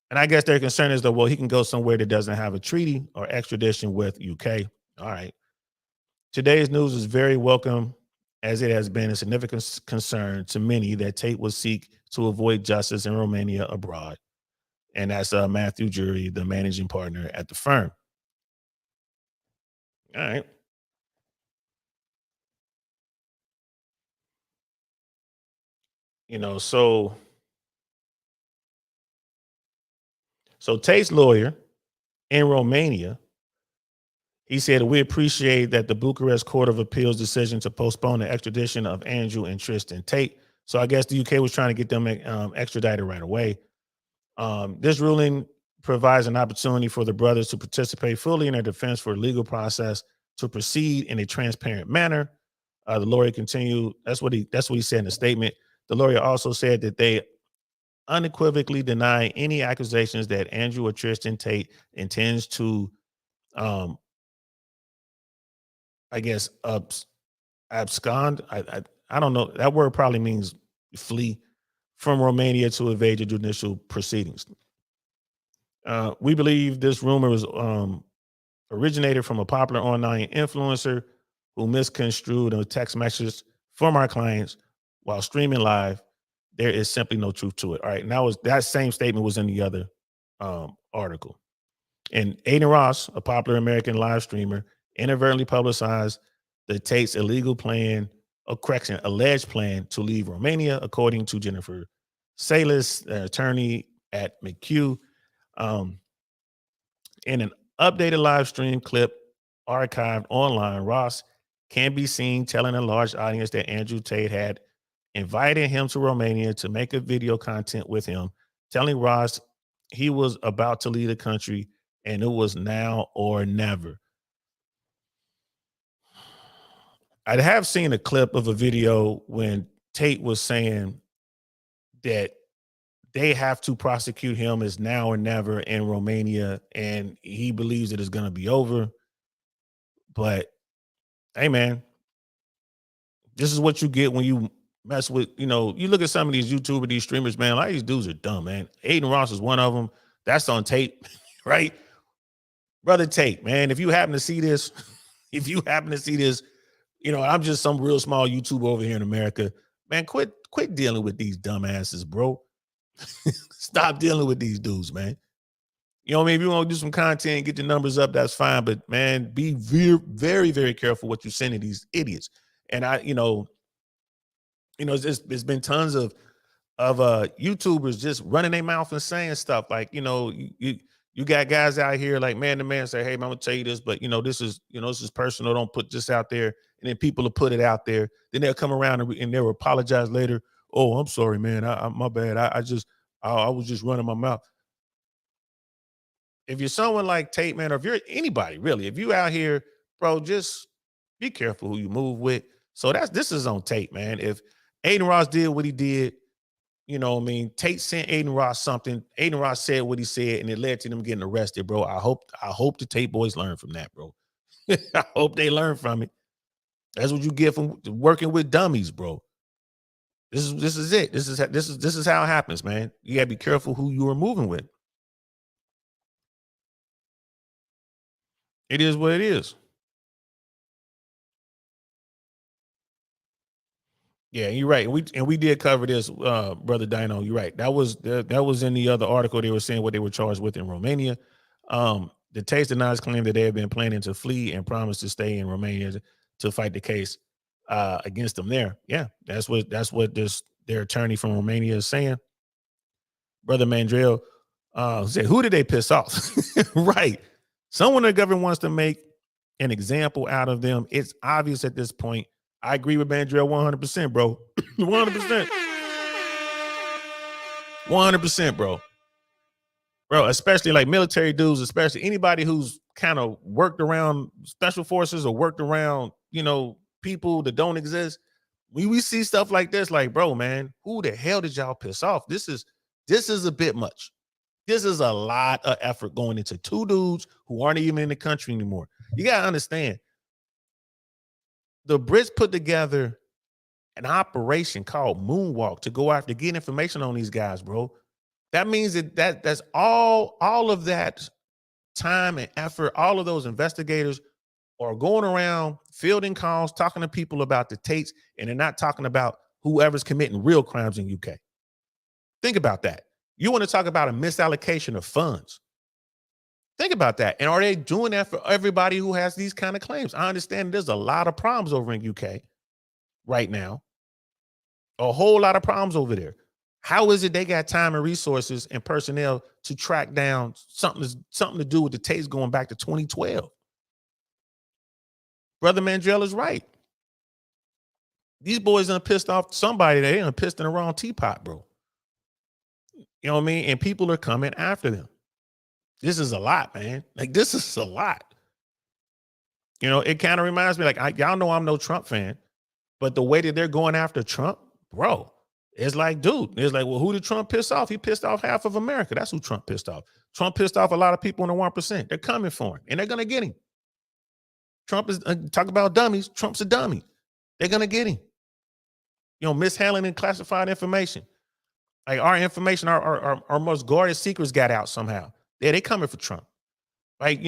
And I guess their concern is that, well, he can go somewhere that doesn't have a treaty or extradition with UK. All right. Today's news is very welcome, as it has been a significant concern to many that Tate will seek to avoid justice in Romania abroad. And that's Matthew Jury, the managing partner at the firm. All right. So Tate's lawyer in Romania, he said, we appreciate that the Bucharest Court of Appeals decision to postpone the extradition of Andrew and Tristan Tate. So I guess the UK was trying to get them extradited right away. This ruling provides an opportunity for the brothers to participate fully in their defense for a legal process to proceed in a transparent manner. The lawyer continued. That's what he said in the statement. The lawyer also said that they unequivocally deny any accusations that Andrew or Tristan Tate intends to, I guess, abscond. I don't know. That word probably means flee from Romania to evade the judicial proceedings. We believe this rumor was originated from a popular online influencer who misconstrued a text message from our clients while streaming live. There is simply no truth to it. All right. And that same statement was in the other article. And Aiden Ross, a popular American live streamer, inadvertently publicized the Tate's alleged plan to leave Romania, according to Jennifer Salas, attorney at McHugh. In an updated live stream clip archived online, Ross can be seen telling a large audience that Andrew Tate had invited him to Romania to make a video content with him, telling Ross he was about to leave the country and it was now or never. I have seen a clip of a video when Tate was saying that they have to prosecute him as now or never in Romania, and he believes it is going to be over. But hey, man, this is what you get when you mess with, you look at some of these YouTubers, these streamers, man, a lot of these dudes are dumb, man. Aiden Ross is one of them. That's on tape, right? Brother Tate, man, if you happen to see this, I'm just some real small YouTuber over here in America. Man, quit dealing with these dumbasses, bro. Stop dealing with these dudes, man. You know what I mean? If you want to do some content, get the numbers up, that's fine. But man, be very, very, very careful what you're sending these idiots. And it's been tons of YouTubers just running their mouth and saying stuff like, you got guys out here like man to man say, hey, man, I'm gonna tell you this, but this is personal. Don't put this out there. And then people will put it out there. Then they'll come around and they'll apologize later. Oh, I'm sorry, man. My bad. I was just running my mouth. If you're someone like Tate, man, or if you're anybody really, if you out here, bro, just be careful who you move with. So this is on Tate, man. If Aiden Ross did what he did, Tate sent Aiden Ross something. Aiden Ross said what he said, and it led to them getting arrested, bro. I hope the Tate boys learn from that, bro. I hope they learn from it. That's what you get from working with dummies, bro. This is it. This is how it happens, man. You gotta be careful who you are moving with. It is what it is. Yeah, you're right. We did cover this, brother Dino. You're right. That was in the other article. They were saying what they were charged with in Romania. The Tates denies claim that they have been planning to flee and promised to stay in Romania to fight the case against them there. Yeah, that's what their attorney from Romania is saying. Brother Mandrell said, "Who did they piss off?" Right. Someone the government wants to make an example out of them. It's obvious at this point. I agree with Mandrell 100%, bro. 100%. 100%, bro. Bro, especially like military dudes, especially anybody who's kind of worked around special forces or worked around, people that don't exist. We see stuff like this, like, bro, man, who the hell did y'all piss off? This is a bit much. This is a lot of effort going into two dudes who aren't even in the country anymore. You got to understand, the Brits put together an operation called Moonwalk to go after get information on these guys, bro. That means that's all of that time and effort. All of those investigators are going around fielding calls, talking to people about the Tates, and they're not talking about whoever's committing real crimes in UK. Think about that. You want to talk about a misallocation of funds. Think about that. And are they doing that for everybody who has these kind of claims? I understand there's a lot of problems over in UK right now. A whole lot of problems over there. How is it they got time and resources and personnel to track down something to do with the Tates going back to 2012? Brother Mandrell is right. These boys done pissed off somebody. They done pissed in the wrong teapot, bro. You know what I mean? And people are coming after them. This is a lot, man. Like, this is a lot. It kind of reminds me, like, y'all know I'm no Trump fan, but the way that they're going after Trump, bro, it's like, dude, it's like, well, who did Trump piss off? He pissed off half of America. That's who Trump pissed off. Trump pissed off a lot of people in the 1%. They're coming for him, and they're going to get him. Trump is, talk about dummies. Trump's a dummy. They're going to get him. Mishandling and classified information. Like, our information, our most guarded secrets got out somehow. Yeah, they coming for Trump. Like,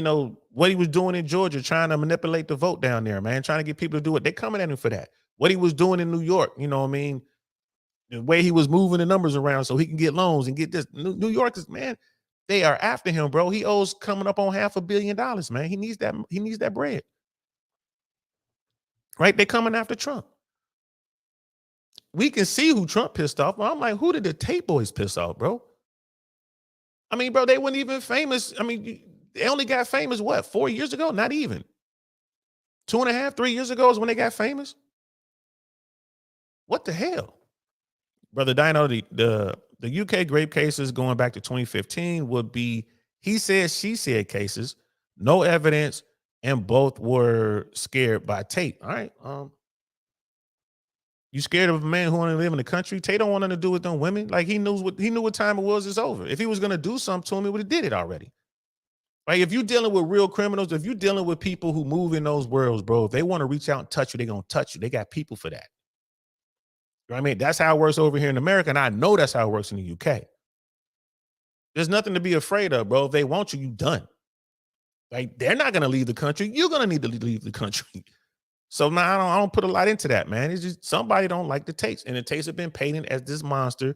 what he was doing in Georgia, trying to manipulate the vote down there, man, trying to get people to do it. They're coming at him for that. What he was doing in New York, the way he was moving the numbers around so he can get loans and get this. New York is, man, they are after him, bro. He owes coming up on $500 million, man. He needs that bread. Right? They're coming after Trump. We can see who Trump pissed off. I'm like, who did the Tate boys piss off, bro? I mean, bro, they weren't even famous. I mean, they only got famous, 4 years ago? Not even. 2.5, 3 years ago is when they got famous. What the hell? Brother Dino, the UK grape cases going back to 2015 would be he said, she said cases, no evidence, and both were scared by Tate. All right. You scared of a man who want to live in the country? Tate don't want nothing to do with them women. Like he knew what time it was. It's over. If he was gonna do something to him, he would have did it already. Like if you're dealing with real criminals, if you're dealing with people who move in those worlds, bro, if they want to reach out and touch you, they're gonna touch you. They got people for that. You know what I mean? That's how it works over here in America, and I know that's how it works in the UK. There's nothing to be afraid of, bro. If they want you, you done. Like they're not gonna leave the country. You're gonna need to leave the country. So now I don't put a lot into that, man. It's just somebody don't like the Tates, and the Tates have been painted as this monster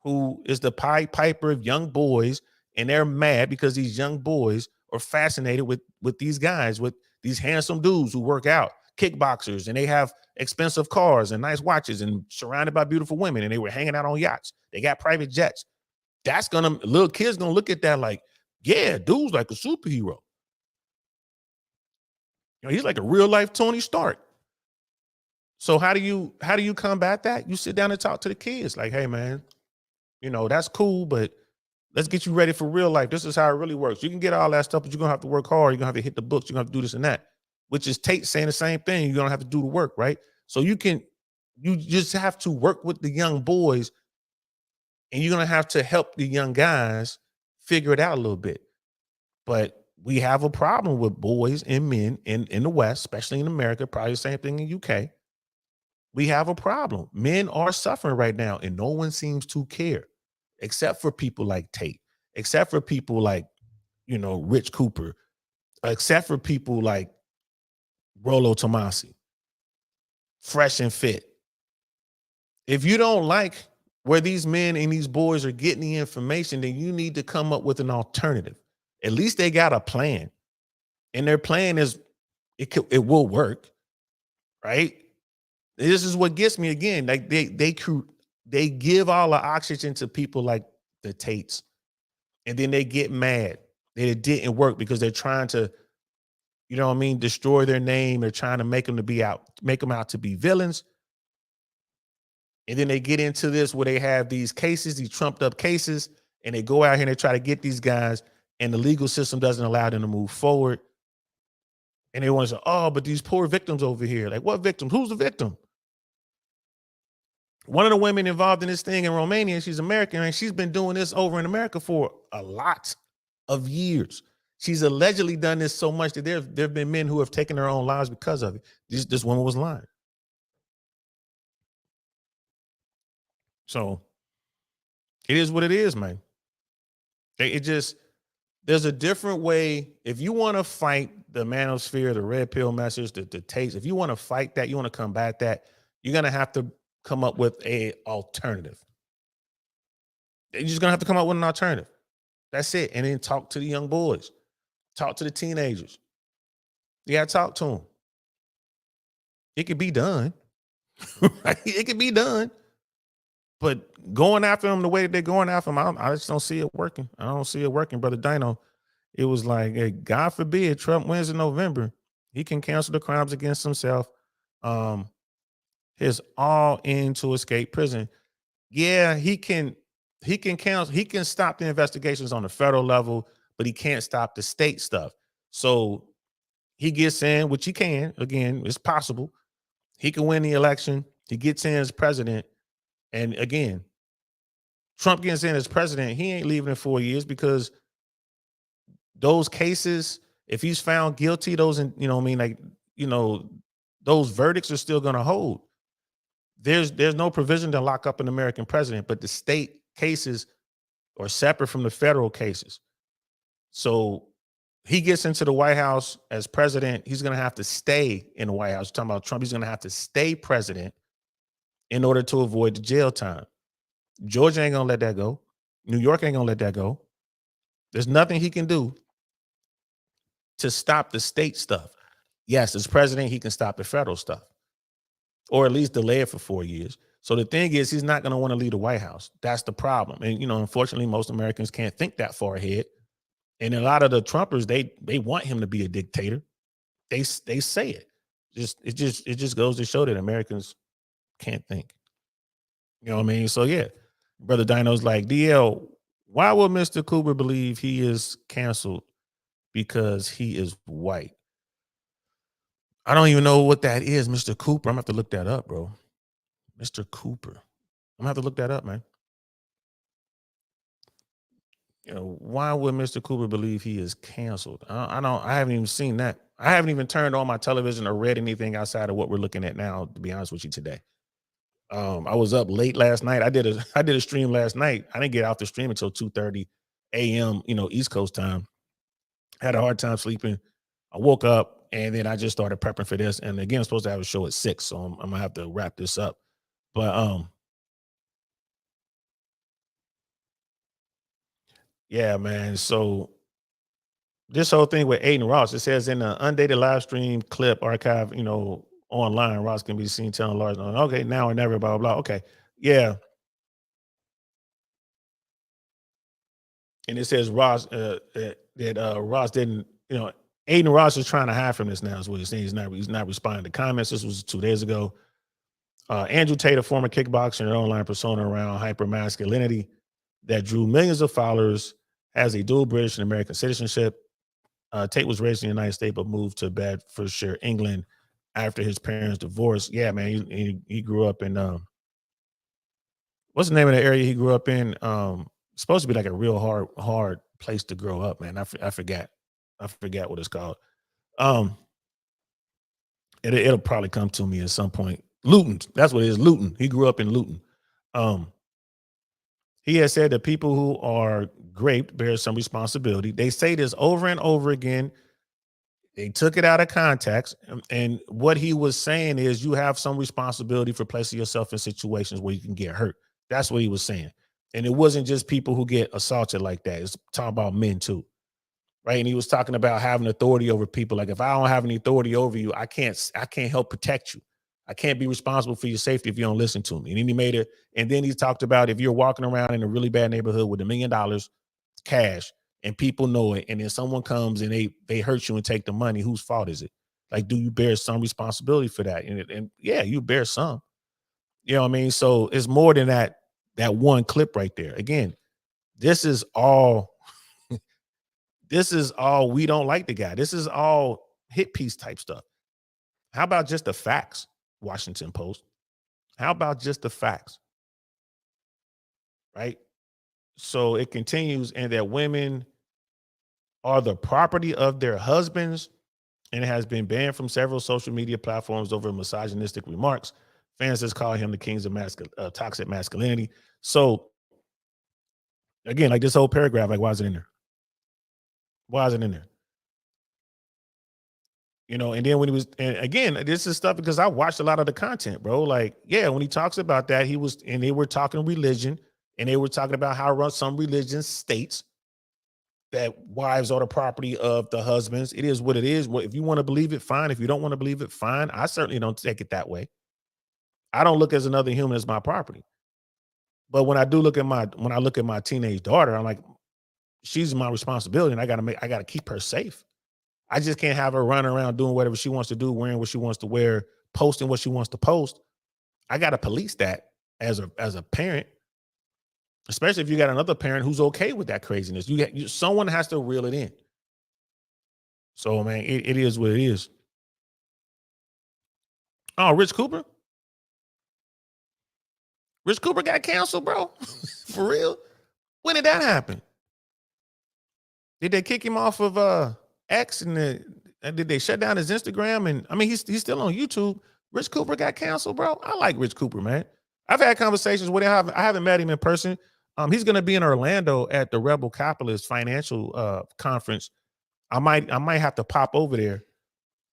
who is the Pied Piper of young boys, and they're mad because these young boys are fascinated with these guys, with these handsome dudes who work out, kickboxers, and they have expensive cars and nice watches and surrounded by beautiful women, and they were hanging out on yachts. They got private jets. That's gonna little kids gonna look at that like, yeah, dude's like a superhero. You know, he's like a real life Tony Stark. So how do you combat that? You sit down and talk to the kids like, hey man, you know, that's cool, but let's get you ready for real life. This is how it really works. You can get all that stuff, but you're gonna have to work hard. You're gonna have to hit the books. You're gonna have to do this and that, which is Tate saying the same thing. You're gonna have to do the work, right? So you just have to work with the young boys, and you're gonna have to help the young guys figure it out a little bit. But we have a problem with boys and men in the West, especially in America, probably the same thing in UK. We have a problem. Men are suffering right now, and no one seems to care, except for people like Tate, except for people like, you know, Rich Cooper, except for people like Rollo Tomasi, fresh and fit. If you don't like where these men and these boys are getting the information, then you need to come up with an alternative. At least they got a plan, and their plan is it will work, right? This is what gets me again. Like they give all the oxygen to people like the Tates, and then they get mad that it didn't work because they're trying to, you know what I mean, destroy their name. They're trying to make them out to be villains. And then they get into this where they have these cases, these trumped up cases, and they go out here and they try to get these guys, and the legal system doesn't allow them to move forward. And they want to say, oh, but these poor victims over here. Like, what victims? Who's the victim? One of the women involved in this thing in Romania, she's American, and she's been doing this over in America for a lot of years. She's allegedly done this so much that there have been men who have taken their own lives because of it. This woman was lying. So it is what it is, man. It just, there's a different way. If you want to fight the manosphere, the red pill message, the Tates, if you want to fight that, you want to combat that, you're going to have to come up with a alternative. You're just going to have to come up with an alternative. That's it. And then talk to the young boys. Talk to the teenagers. You got to talk to them. It could be done. It could be done. But going after them the way that they're going after them, I just don't see it working. I don't see it working, Brother Dino. It was like, hey, God forbid Trump wins in November. He can cancel the crimes against himself. His all in to escape prison. Yeah, he can cancel, he can stop the investigations on the federal level, but he can't stop the state stuff. So he gets in, which he can, again, it's possible. He can win the election. He gets in as president. And again, Trump gets in as president. He ain't leaving in 4 years because those cases, if he's found guilty, those, you know what I mean? Like, you know, those verdicts are still going to hold. There's no provision to lock up an American president, but the state cases are separate from the federal cases. So he gets into the White House as president. He's going to have to stay in the White House. Talking about Trump, he's going to have to stay president in order to avoid the jail time. Georgia ain't going to let that go. New York ain't going to let that go. There's nothing he can do to stop the state stuff. Yes, as president, he can stop the federal stuff, or at least delay it for 4 years. So the thing is, he's not going to want to leave the White House. That's the problem. And, you know, unfortunately, most Americans can't think that far ahead. And a lot of the Trumpers, they want him to be a dictator. They say it. It just goes to show that Americans can't think. You know what I mean? So yeah, brother Dino's like, DL, why would Mr. Cooper believe he is canceled because he is white? I don't even know what that is, Mr. Cooper. I'm gonna have to look that up, bro. Mr. Cooper. I'm gonna have to look that up, man. Why would Mr. Cooper believe he is canceled? I haven't even seen that. I haven't even turned on my television or read anything outside of what we're looking at now, to be honest with you today. I was up late last night. I did a stream last night. I didn't get off the stream until 2:30 a.m., East Coast time. Had a hard time sleeping. I woke up and then I just started prepping for this. And again, I'm supposed to have a show at 6, so I'm gonna have to wrap this up. But yeah, man. So this whole thing with Aiden Ross, it says in the undated live stream clip archive, online, Ross can be seen telling Lars, okay, now or never, blah, blah, blah. Okay. Yeah. And it says Ross, that Ross didn't, Aiden Ross is trying to hide from this now, is what he's saying. He's not responding to comments. This was 2 days ago. Andrew Tate, a former kickboxer and online persona around hypermasculinity that drew millions of followers, has a dual British and American citizenship. Tate was raised in the United States, but moved to Bedfordshire, England, after his parents' divorce. Yeah, man, he grew up in what's the name of the area he grew up in? Supposed to be like a real hard place to grow up, man. I forgot. I forgot what it's called. Um, it'll probably come to me at some point. Luton, that's what it is. Luton. He grew up in Luton. Um, he has said that people who are raped bear some responsibility. They say this over and over again. They took it out of context. And what he was saying is you have some responsibility for placing yourself in situations where you can get hurt. That's what he was saying. And it wasn't just people who get assaulted like that. It's talking about men too. Right. And he was talking about having authority over people. Like if I don't have any authority over you, I can't help protect you. I can't be responsible for your safety if you don't listen to me. And then he made it. And then he talked about if you're walking around in a really bad neighborhood with $1 million cash and people know it, and then someone comes and they hurt you and take the money, whose fault is it? Like, do you bear some responsibility for that? And yeah, you bear some. You know what I mean? So it's more than that one clip right there. Again, this is all this is all we don't like the guy. This is all hit piece type stuff. How about just the facts, Washington Post? How about just the facts? Right? So it continues, and that women are the property of their husbands, and it has been banned from several social media platforms over misogynistic remarks. Fans just call him the kings of toxic masculinity. So again, like this whole paragraph, like why is it in there? Why is it in there? And then when he was, and again, this is stuff because I watched a lot of the content, bro. Like, yeah, when he talks about that, and they were talking religion, and they were talking about how some religion states that wives are the property of the husbands. It is what it is. If you want to believe it, fine. If you don't want to believe it, fine. I certainly don't take it that way. I don't look as another human as my property. But when I look at my teenage daughter, I'm like, she's my responsibility, and I gotta keep her safe. I just can't have her running around doing whatever she wants to do, wearing what she wants to wear, posting what she wants to post. I gotta police that as a parent, especially if you got another parent who's okay with that craziness. Someone has to reel it in. So man, it is what it is. Oh, Rich Cooper got canceled, bro. For real? When did that happen? Did they kick him off of X and did they shut down his Instagram? And I mean, he's still on YouTube. Rich Cooper got canceled, bro. I like Rich Cooper, man. I've had conversations with him. I haven't met him in person. He's gonna be in Orlando at the Rebel Capitalist Financial Conference. I might have to pop over there.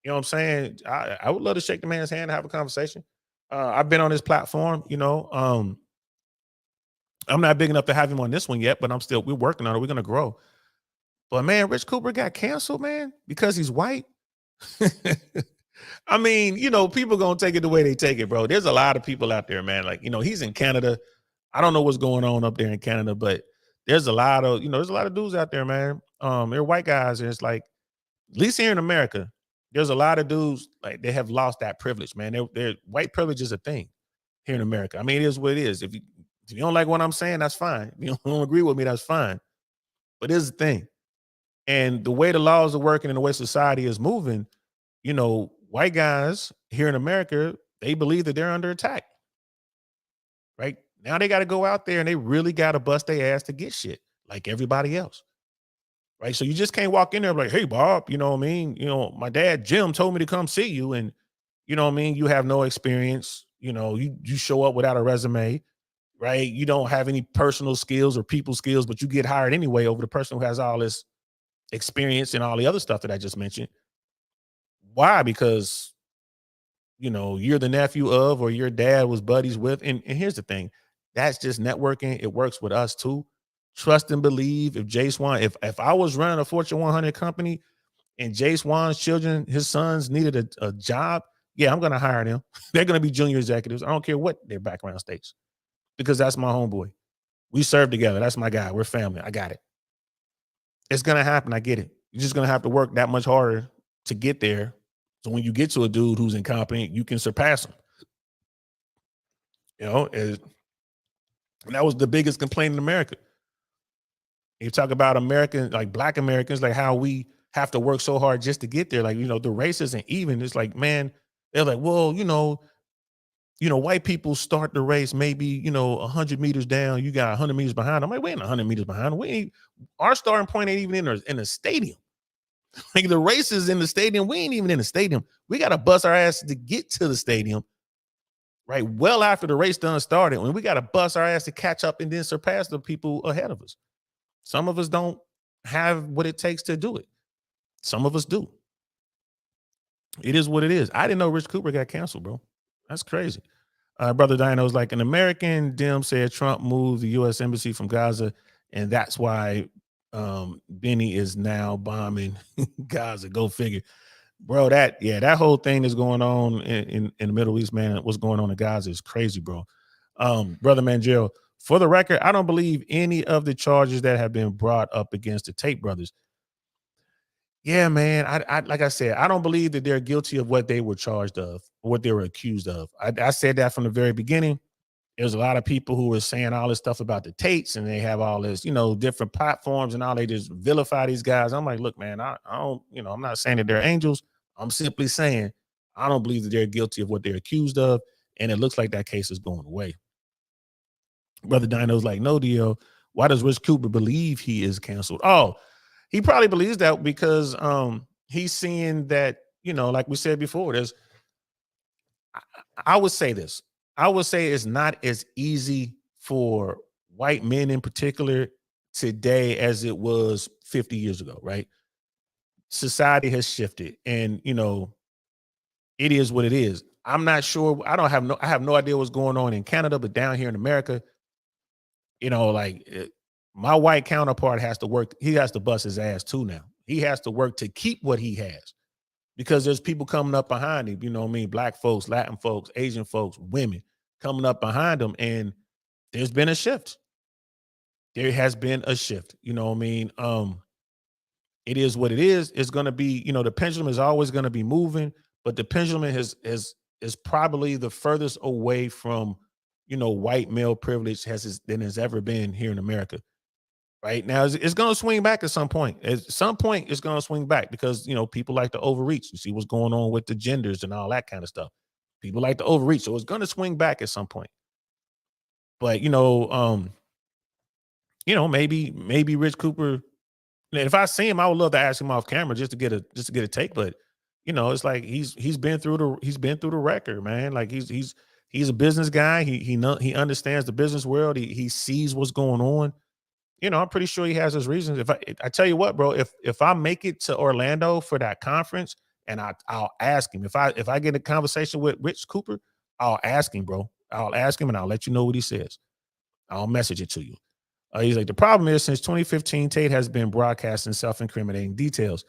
You know what I'm saying? I would love to shake the man's hand and have a conversation. I've been on his platform, I'm not big enough to have him on this one yet, but we're working on it. We're gonna grow. But man, Rich Cooper got canceled, man, because he's white. I mean, people gonna take it the way they take it, bro. There's a lot of people out there, man. Like, he's in Canada. I don't know what's going on up there in Canada, but there's a lot of dudes out there, man. They're white guys, and it's like, at least here in America, there's a lot of dudes like they have lost that privilege, man. White privilege is a thing. here in America. I mean, it is what it is. If you don't like what I'm saying, that's fine. If you don't agree with me, that's fine. But here's the thing. And the way the laws are working and the way society is moving, white guys here in America, they believe that they're under attack. Right? Now they got to go out there and they really got to bust their ass to get shit like everybody else. Right? So you just can't walk in there like, "Hey, Bob, you know what I mean? My dad Jim told me to come see you," and you know what I mean, you have no experience, you show up without a resume, right? You don't have any personal skills or people skills, but you get hired anyway over the person who has all this experience and all the other stuff that I just mentioned. Why? Because you're the nephew of, or your dad was buddies with. And here's the thing, that's just networking. It works with us too. Trust and believe. If Jay Swan, if I was running a Fortune 100 company and Jay Swan's children, his sons needed a job, yeah, I'm gonna hire them. They're gonna be junior executives. I don't care what their background states, because that's my homeboy. We serve together. That's my guy. We're family. I got it. It's gonna happen. I get it. You're just gonna have to work that much harder to get there. So when you get to a dude who's incompetent, you can surpass him. And that was the biggest complaint in America. You talk about American, like Black Americans, like how we have to work so hard just to get there. Like, the race isn't even. It's like, man, they're like, well, white people start the race maybe, 100 meters down. You got 100 meters behind. I'm like, we ain't 100 meters behind. Our starting point ain't even in the stadium. Like, the race is in the stadium. We ain't even in the stadium. We got to bust our ass to get to the stadium, right? Well after the race done started, when we got to bust our ass to catch up and then surpass the people ahead of us. Some of us don't have what it takes to do it. Some of us do. It is what it is. I didn't know Rich Cooper got canceled, bro. That's crazy. Brother Dino was like, an American Dem said Trump moved the U.S. embassy from Gaza, and that's why Benny is now bombing Gaza. Go figure. Bro, that whole thing is going on in the Middle East, man. What's going on in Gaza is crazy, bro. Brother Mangiel, for the record, I don't believe any of the charges that have been brought up against the Tate brothers. Yeah, man. I like I said, I don't believe that they're guilty of what they were charged of, or what they were accused of. I said that from the very beginning. There's a lot of people who were saying all this stuff about the Tates, and they have all this, different platforms and all. They just vilify these guys. I'm like, look, man, I don't, I'm not saying that they're angels. I'm simply saying I don't believe that they're guilty of what they're accused of, and it looks like that case is going away. Brother Dino's like, no deal. Why does Rich Cooper believe he is canceled? Oh, he probably believes that because he's seeing that, like we said before, I would say this. I would say it's not as easy for white men in particular today as it was 50 years ago, right? Society has shifted, and it is what it is. I'm not sure. I have no idea what's going on in Canada, but down here in America, my white counterpart has to work. He has to bust his ass too now. He has to work to keep what he has, because there's people coming up behind him. You know what I mean? Black folks, Latin folks, Asian folks, women coming up behind him, and there's been a shift. There has been a shift. You know what I mean? It is what it is. It's going to be, the pendulum is always going to be moving, but the pendulum is probably the furthest away from, white male privilege than has ever been here in America. Right now, it's going to swing back at some point. At some point, it's going to swing back because, people like to overreach. You see what's going on with the genders and all that kind of stuff. People like to overreach. So it's going to swing back at some point. But, maybe Rich Cooper, if I see him, I would love to ask him off camera just to get a take. But, it's like he's been through the record, man. Like he's a business guy. He understands the business world. He sees what's going on. I'm pretty sure he has his reasons. If I tell you what, bro, if I make it to Orlando for that conference, and I'll ask him, if I get a conversation with Rich Cooper, I'll ask him, bro. I'll ask him and I'll let you know what he says. I'll message it to you. He's like, the problem is since 2015, Tate has been broadcasting self-incriminating details.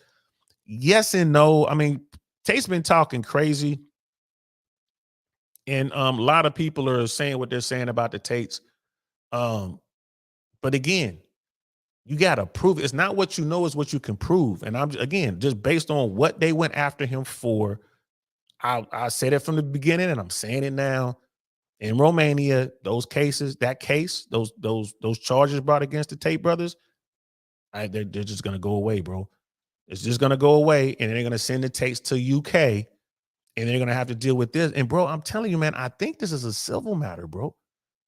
Yes and no. I mean, Tate's been talking crazy, and a lot of people are saying what they're saying about the Tates. But again, you got to prove it. It's not what you know, it's what you can prove. And I'm just based on what they went after him for. I said it from the beginning, and I'm saying it now. In Romania, those cases, that case, those charges brought against the Tate brothers, they're just gonna go away, bro. It's just gonna go away, and they're gonna send the Tates to UK, and they're gonna have to deal with this. And bro, I'm telling you, man, I think this is a civil matter, bro.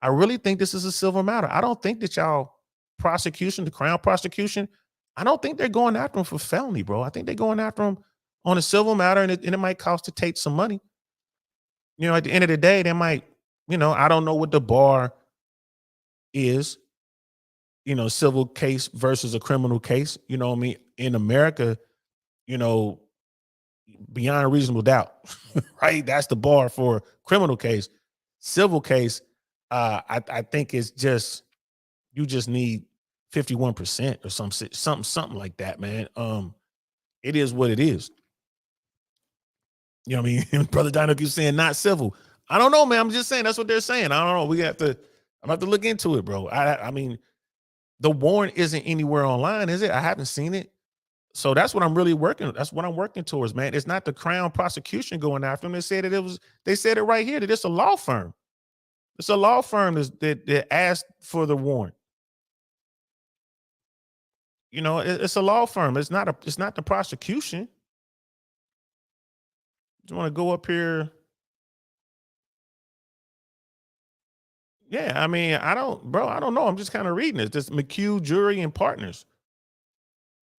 I really think this is a civil matter. I don't think that y'all prosecution, the Crown prosecution, I don't think they're going after him for felony, bro. I think they're going after him on a civil matter, and it might cost the Tate some money. You know, at the end of the day, they might, I don't know what the bar is, civil case versus a criminal case. You know what I mean? In America, you know, beyond reasonable doubt, right? That's the bar for criminal case. Civil case, I think it's just you just need 51% or something like that, man. It is what it is. You know what I mean? Brother Dino keeps saying not civil. I don't know, man. I'm just saying that's what they're saying. I don't know. I'm have to look into it, bro. I mean, the warrant isn't anywhere online, is it? I haven't seen it. So that's what I'm really working. That's what I'm working towards, man. It's not the Crown prosecution going after them. They said it right here that it's a law firm. It's a law firm that asked for the warrant. It's a law firm. It's not the prosecution. You want to go up here? Yeah, I mean, I don't know. I'm just kind of reading it. This McHugh Jury and Partners,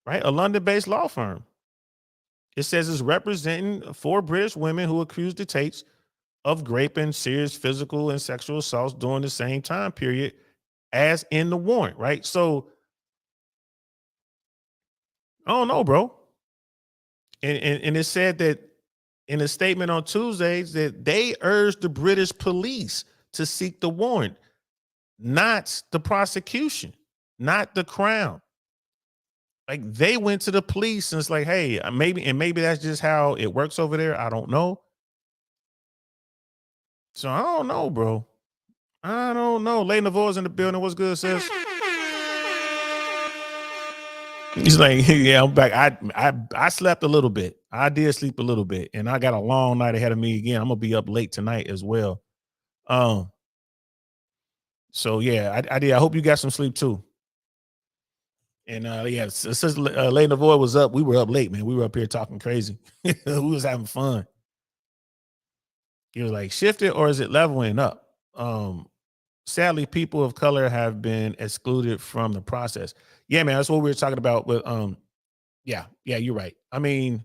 right? A London-based law firm. It says it's representing 4 British women who accused the Tates of rape and serious physical and sexual assaults during the same time period as in the warrant, right? So I don't know, bro. And it said that in a statement on Tuesdays that they urged the British police to seek the warrant, not the prosecution, not the Crown. Like they went to the police and it's like, hey, maybe that's just how it works over there. I don't know. So I don't know, bro. I don't know. Lay Navo's in the building. What's good, sis? He's like, yeah, I'm back. I slept a little bit. I did sleep a little bit, and I got a long night ahead of me again. I'm gonna be up late tonight as well. So yeah, I did. I hope you got some sleep too. And yeah, since Lay Navoy was up, we were up late, man. We were up here talking crazy. We was having fun. He was like, shifted or is it leveling up? Sadly, people of color have been excluded from the process. Yeah, man, that's what we were talking about. But yeah, you're right. I mean,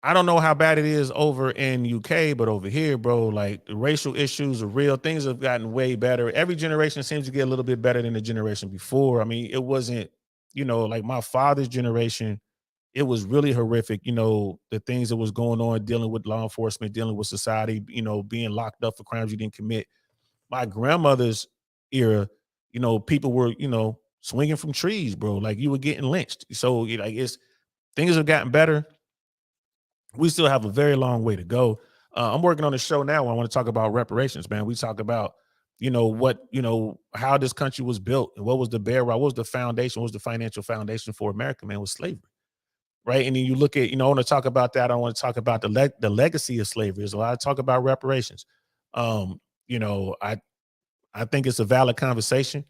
I don't know how bad it is over in UK, but over here, bro, like the racial issues are real. Things have gotten way better. Every generation seems to get a little bit better than the generation before. I mean, it wasn't, like my father's generation, it was really horrific, the things that was going on, dealing with law enforcement, dealing with society, being locked up for crimes you didn't commit. My grandmother's era, people were, swinging from trees, bro. Like you were getting lynched. So like things have gotten better. We still have a very long way to go. I'm working on a show now where I want to talk about reparations, man. We talk about, how this country was built and what was the what was the foundation, what was the financial foundation for America, man, was slavery. Right. And then you look at, I want to talk about that. I want to talk about the legacy of slavery. There's a lot of talk about reparations. Um, you know, I I think it's a valid conversation.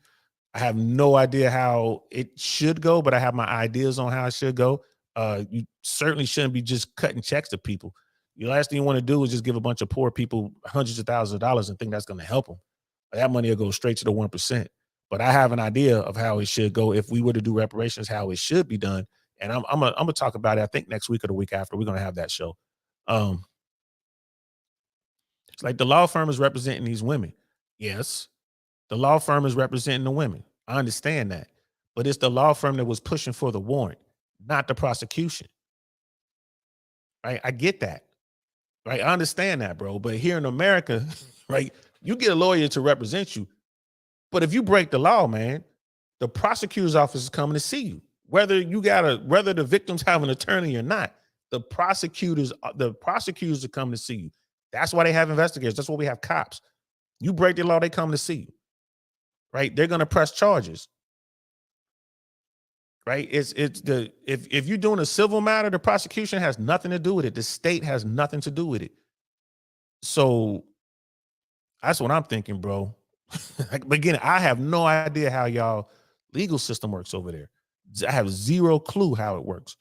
I have no idea how it should go, but I have my ideas on how it should go. You certainly shouldn't be just cutting checks to people. The last thing you want to do is just give a bunch of poor people hundreds of thousands of dollars and think that's going to help them. That money will go straight to the 1%. But I have an idea of how it should go if we were to do reparations, how it should be done. And I'm gonna talk about it. I think next week or the week after we're gonna have that show. Um, it's like the law firm is representing these women. Yes, the law firm is representing the women. I understand that. But it's the law firm that was pushing for the warrant, not the prosecution. Right? I get that. Right? I understand that, bro. But here in America, right, you get a lawyer to represent you. But if you break the law, man, the prosecutor's office is coming to see you. Whether the victims have an attorney or not, the prosecutors are coming to see you. That's why they have investigators. That's why we have cops. You break the law, they come to see you. Right? They're gonna press charges. Right? If you're doing a civil matter, the prosecution has nothing to do with it. The state has nothing to do with it. So that's what I'm thinking, bro. Like, but again, I have no idea how y'all legal system works over there. I have zero clue how it works.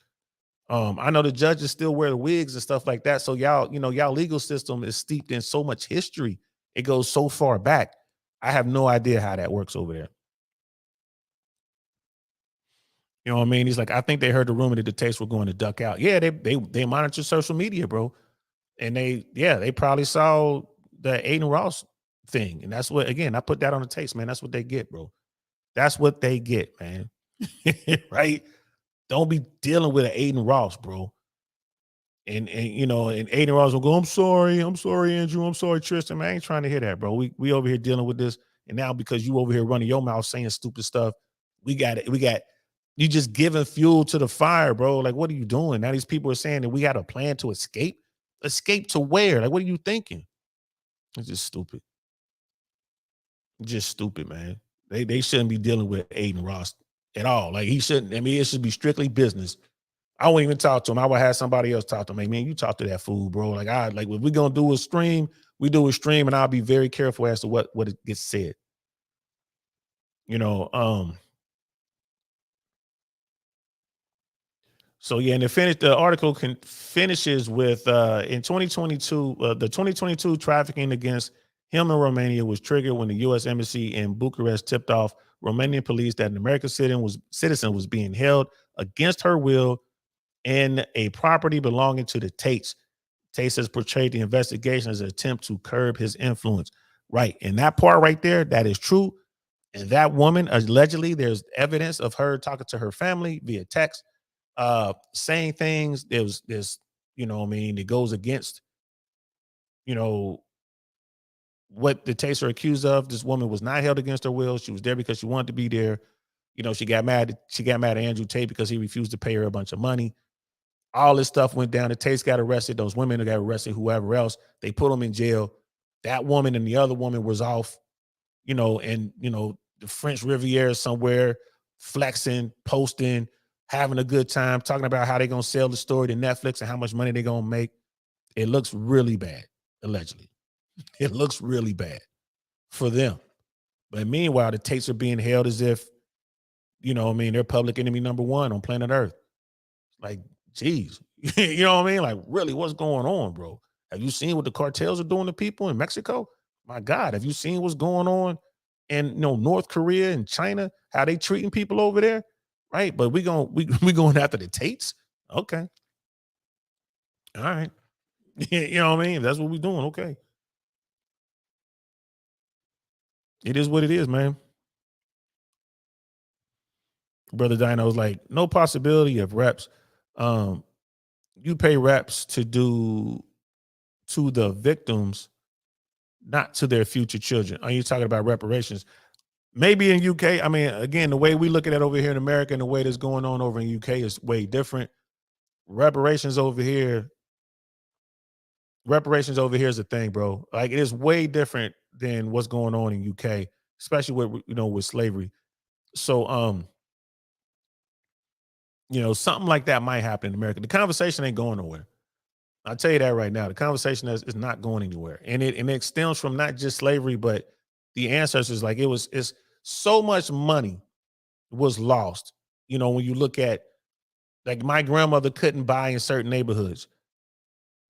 I know the judges still wear the wigs and stuff like that. So y'all, y'all legal system is steeped in so much history. It goes so far back. I have no idea how that works over there. You know what I mean? He's like, I think they heard the rumor that the Tates were going to duck out. Yeah, they monitor social media, bro. And they probably saw the Aiden Ross thing. And that's what, again, I put that on the Tates, man. That's what they get, bro. That's what they get, man. Right? Don't be dealing with an Aiden Ross, bro. And Aiden Ross will go, I'm sorry, Andrew, I'm sorry, Tristan. Man, I ain't trying to hear that, bro. We over here dealing with this, and now because you over here running your mouth saying stupid stuff, we got it. We got you just giving fuel to the fire, bro. Like, what are you doing? Now these people are saying that we got a plan to escape. Escape to where? Like, what are you thinking? It's just stupid. Just stupid, man. They shouldn't be dealing with Aiden Ross at all. Like, he shouldn't. I mean, it should be strictly business. I won't even talk to him. I would have somebody else talk to him. Like, man, you talk to that fool, bro. Like if we're gonna do a stream, we do a stream, and I'll be very careful as to what it gets said. You know, so yeah, and the article finishes with in 2022, the 2022 trafficking against him in Romania was triggered when the U.S. Embassy in Bucharest tipped off Romanian police that an American citizen was being held against her will in a property belonging to the Tates. Tates has portrayed the investigation as an attempt to curb his influence. Right. And that part right there, that is true. And that woman, allegedly, there's evidence of her talking to her family via text, saying things. There's this, what I mean, it goes against, you know, what the Tates are accused of. This woman was not held against her will. She was there because she wanted to be there. She got mad. She got mad at Andrew Tate because he refused to pay her a bunch of money. All this stuff went down. The Tates got arrested. Those women got arrested, whoever else. They put them in jail. That woman and the other woman was off, the French Riviera somewhere, flexing, posting, having a good time, talking about how they're going to sell the story to Netflix and how much money they're going to make. It looks really bad, allegedly. It looks really bad for them. But meanwhile, the Tates are being held as if, they're public enemy number one on planet Earth. Like, geez, you know what I mean? Like, really, what's going on, bro? Have you seen what the cartels are doing to people in Mexico? My God, have you seen what's going on in North Korea and China? How they treating people over there, right? But we going after the Tates. Okay, all right. You know what I mean? That's what we're doing. Okay, it is what it is, man. Brother Dino was like, no possibility of reps. Um, you pay reps to do to the victims, not to their future children. Are you talking about reparations? Maybe in UK. I mean, again, the way we look at it over here in America and the way that's going on over in UK is way different. Reparations over here, reparations over here is a thing, bro. Like, it is way different than what's going on in UK, especially with slavery. So something like that might happen in America. The conversation ain't going nowhere. I'll tell you that right now. The conversation is not going anywhere. And it stems from not just slavery, but the ancestors. Like, it's so much money was lost. When you look at, like, my grandmother couldn't buy in certain neighborhoods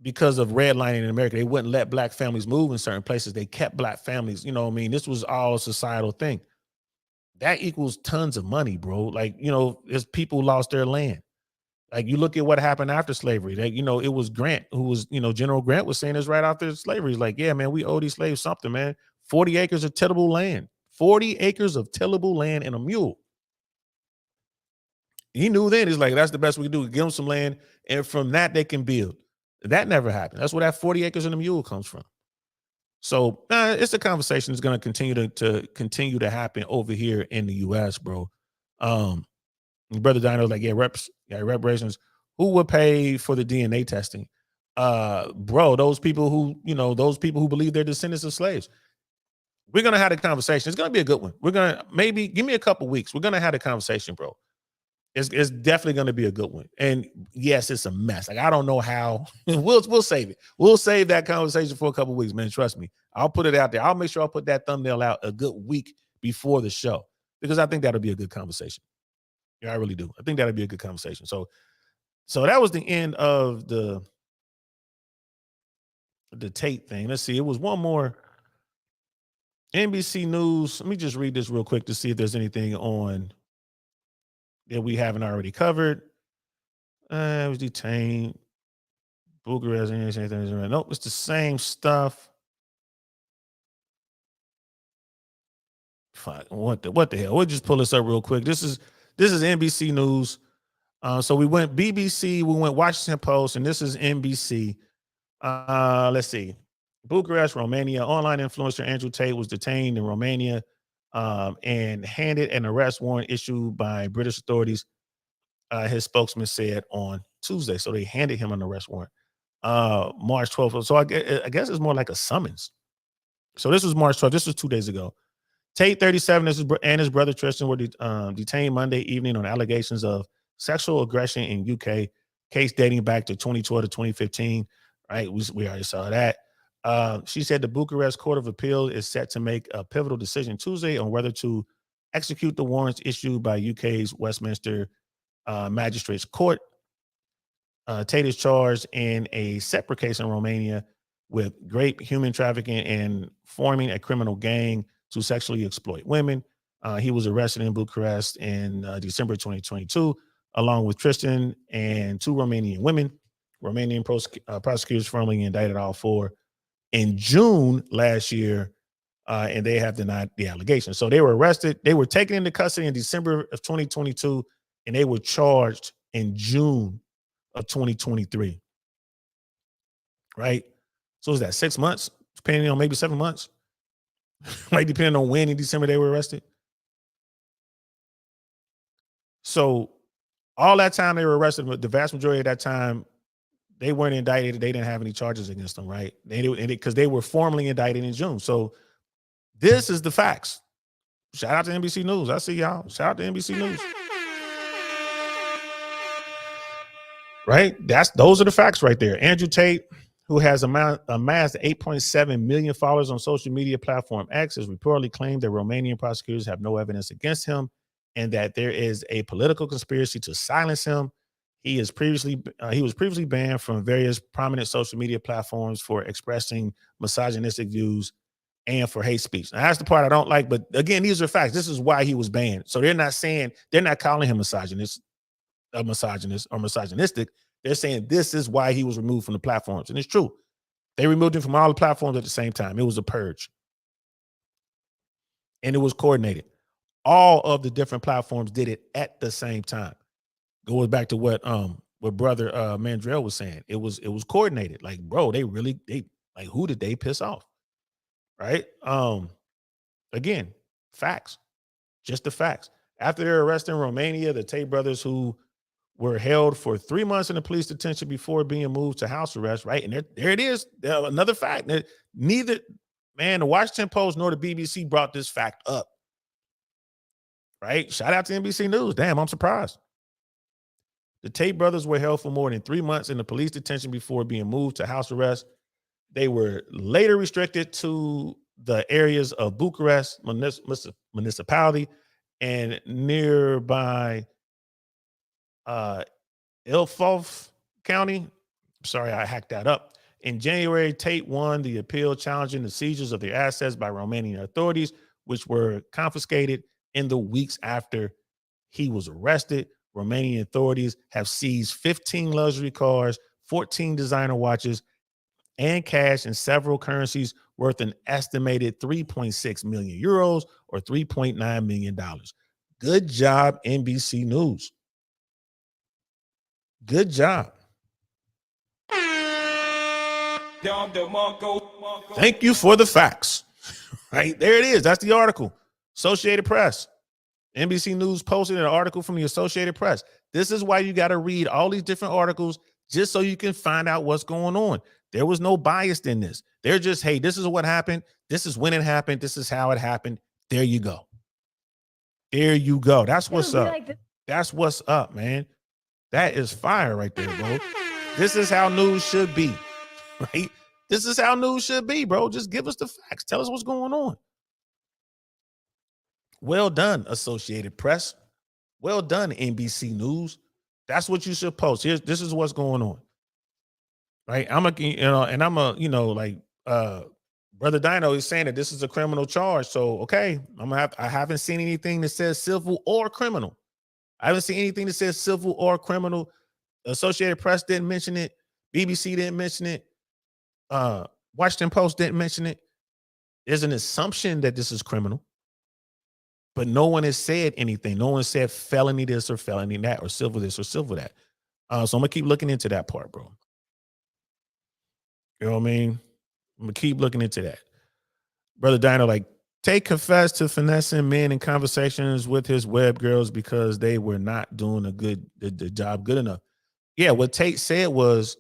because of redlining in America. They wouldn't let black families move in certain places. They kept black families, this was all a societal thing. That equals tons of money, bro. Like, as people lost their land. Like, you look at what happened after slavery. That it was Grant who was, General Grant was saying this right after slavery. He's like, yeah, man, we owe these slaves something, man. 40 acres of tillable land. 40 acres of tillable land and a mule. He knew then. He's like, that's the best we can do. Give them some land, and from that they can build. That never happened. That's where that 40 acres and a mule comes from. So it's a conversation that's going to continue to happen over here in the U.S., bro. Brother Dino's like, yeah, reparations. Who would pay for the DNA testing? Bro, those people who believe they're descendants of slaves. We're gonna have a conversation. It's gonna be a good one. We're gonna maybe give me a couple weeks. We're gonna have a conversation, bro. It's definitely going to be a good one. And yes, it's a mess. Like I don't know how. We'll save it. We'll save that conversation for a couple weeks, man. Trust me. I'll put it out there. I'll make sure I'll put that thumbnail out a good week before the show because I think that'll be a good conversation. Yeah, I really do. I think that'll be a good conversation. So that was the end of the Tate thing. Let's see. It was one more NBC News. Let me just read this real quick to see if there's anything on that we haven't already covered. It was detained. Bucharest. Nope, it's the same stuff. Fuck, what the hell? We'll just pull this up real quick. This is NBC News. So we went BBC, we went Washington Post, and this is NBC. Let's see. Bucharest, Romania. Online influencer Andrew Tate was detained in Romania and handed an arrest warrant issued by British authorities. His spokesman said on Tuesday. So they handed him an arrest warrant. March 12th. So I guess it's more like a summons. So this was March 12th. This was 2 days ago. Tate, 37, and his brother Tristan were detained Monday evening on allegations of sexual aggression in UK, case dating back to 2012 to 2015. Right, we already saw that. She said the Bucharest Court of Appeal is set to make a pivotal decision Tuesday on whether to execute the warrants issued by UK's Westminster Magistrates Court. Tate is charged in a separate case in Romania with rape, human trafficking, and forming a criminal gang to sexually exploit women. He was arrested in Bucharest in December 2022, along with Tristan and 2 Romanian women. Romanian prosecutors formally indicted all 4 in June last year, and they have denied the allegation. So they were arrested. They were taken into custody in December of 2022, and they were charged in June of 2023. Right? So is that 6 months? Depending on maybe 7 months? Right? Depending on when in December they were arrested. So all that time they were arrested, but the vast majority of that time, they weren't indicted. They didn't have any charges against them, right? Because they were formally indicted in June. So this is the facts. Shout out to NBC News. I see y'all. Shout out to NBC News. Right? Those are the facts right there. Andrew Tate, who has amassed 8.7 million followers on social media platform X, has reportedly claimed that Romanian prosecutors have no evidence against him and that there is a political conspiracy to silence him. He was previously banned from various prominent social media platforms for expressing misogynistic views and for hate speech. Now, that's the part I don't like, but again, these are facts. This is why he was banned. So they're not calling him misogynist or misogynistic. They're saying this is why he was removed from the platforms. And it's true. They removed him from all the platforms at the same time. It was a purge. And it was coordinated. All of the different platforms did it at the same time. Goes back to what brother Mandrell was saying. It was coordinated. Like, bro, they who did they piss off? Right? Again, facts. Just the facts. After their arrest in Romania, the Tate brothers, who were held for 3 months in the police detention before being moved to house arrest, right? And there it is. Another fact. Neither the Washington Post nor the BBC brought this fact up. Right? Shout out to NBC News. Damn, I'm surprised. The Tate brothers were held for more than 3 months in the police detention before being moved to house arrest. They were later restricted to the areas of Bucharest municipality and nearby Ilfov County. Sorry, I hacked that up. In January, Tate won the appeal challenging the seizures of their assets by Romanian authorities, which were confiscated in the weeks after he was arrested. Romanian authorities have seized 15 luxury cars, 14 designer watches, and cash in several currencies worth an estimated 3.6 million euros or $3.9 million. Good job, NBC News. Good job. Thank you for the facts. Right there it is. That's the article. Associated Press. NBC News posted an article from the Associated Press. This is why you got to read all these different articles just so you can find out what's going on. There was no bias in this. They're just, hey, this is what happened. This is when it happened. This is how it happened. There you go. There you go. That's what's up. That's what's up, man. That is fire right there, bro. This is how news should be, right? This is how news should be, bro. Just give us the facts. Tell us what's going on. Well done, Associated Press. Well done, NBC News. That's what you should post. This is what's going on. Right. Like Brother Dino is saying that this is a criminal charge. So okay, I haven't seen anything that says civil or criminal. I haven't seen anything that says civil or criminal. Associated Press didn't mention it. BBC didn't mention it. Washington Post didn't mention it. There's an assumption that this is criminal, but no one has said anything. No one said felony this or felony that or civil this or civil that. So I'm gonna keep looking into that part, bro. You know what I mean? I'm gonna keep looking into that. Brother Dino, like, Tate confessed to finessing men in conversations with his web girls because they were not doing the job good enough. Yeah, what Tate said was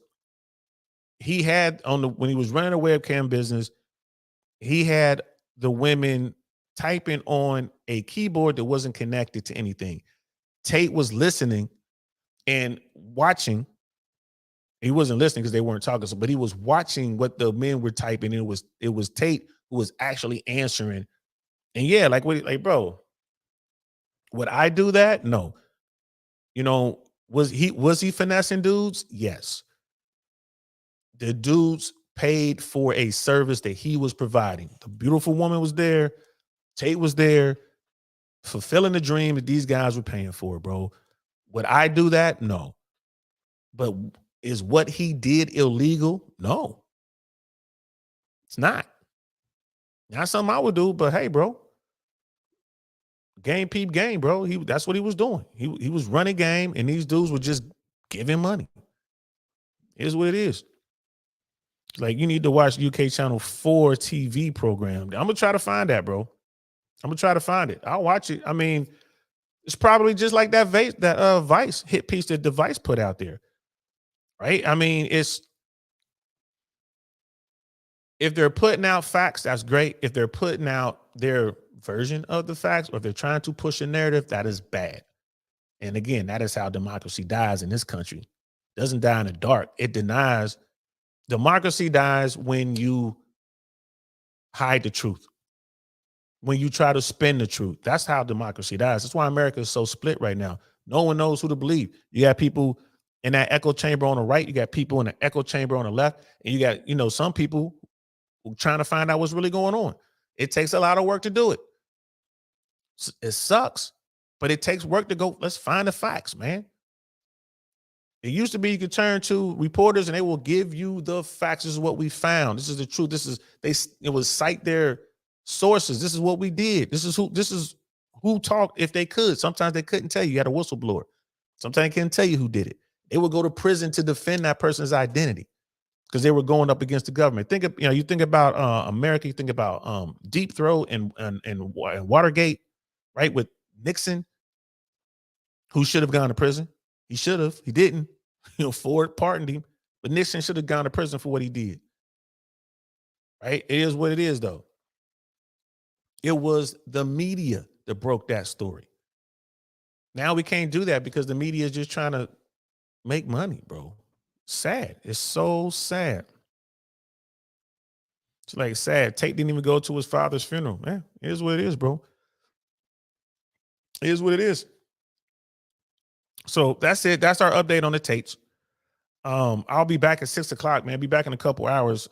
he had when he was running a webcam business, he had the women typing on a keyboard that wasn't connected to anything. Tate was listening and watching. He wasn't listening because they weren't talking, but he was watching what the men were typing. And it was Tate who was actually answering. And yeah, like bro, would I do that? No. You know, was he finessing dudes? Yes. The dudes paid for a service that he was providing. The beautiful woman was there. Tate was there, fulfilling the dream that these guys were paying for, bro. Would I do that? No. But is what he did illegal? No. It's not. Not something I would do, but hey, bro. Game peep game, bro. That's what he was doing. He was running game, and these dudes were just giving money. It is what it is. Like, you need to watch UK Channel 4 TV program. I'm gonna try to find that, bro. I'm gonna try to find it. I'll watch it. I mean, it's probably just like that Vice hit piece that the Vice put out there, right? I mean, if they're putting out facts, that's great. If they're putting out their version of the facts, or if they're trying to push a narrative, that is bad. And again, that is how democracy dies in this country. It doesn't die in the dark. It denies. Democracy dies when you hide the truth, when you try to spin the truth. That's how democracy dies. That's why America is so split right now. No one knows who to believe. You got people in that echo chamber on the right. You got people in the echo chamber on the left. And you got, some people trying to find out what's really going on. It takes a lot of work to do it. It sucks, but it takes work to go. Let's find the facts, man. It used to be you could turn to reporters and they will give you the facts. This is what we found. This is the truth. It was cite their sources. This is what we did. This is who talked if they could. Sometimes they couldn't tell you. You had a whistleblower. Sometimes they couldn't tell you who did it. They would go to prison to defend that person's identity because they were going up against the government. You think about America, you think about Deep Throat and Watergate, right? With Nixon, who should have gone to prison. He should have. He didn't. Ford pardoned him, but Nixon should have gone to prison for what he did. Right? It is what it is, though. It was the media that broke that story. Now we can't do that because the media is just trying to make money, bro. Sad. It's so sad. It's like sad. Tate didn't even go to his father's funeral. Man, it is what it is, bro. It is what it is. So that's it. That's our update on the Tates. I'll be back at 6 o'clock, man. Be back in a couple hours.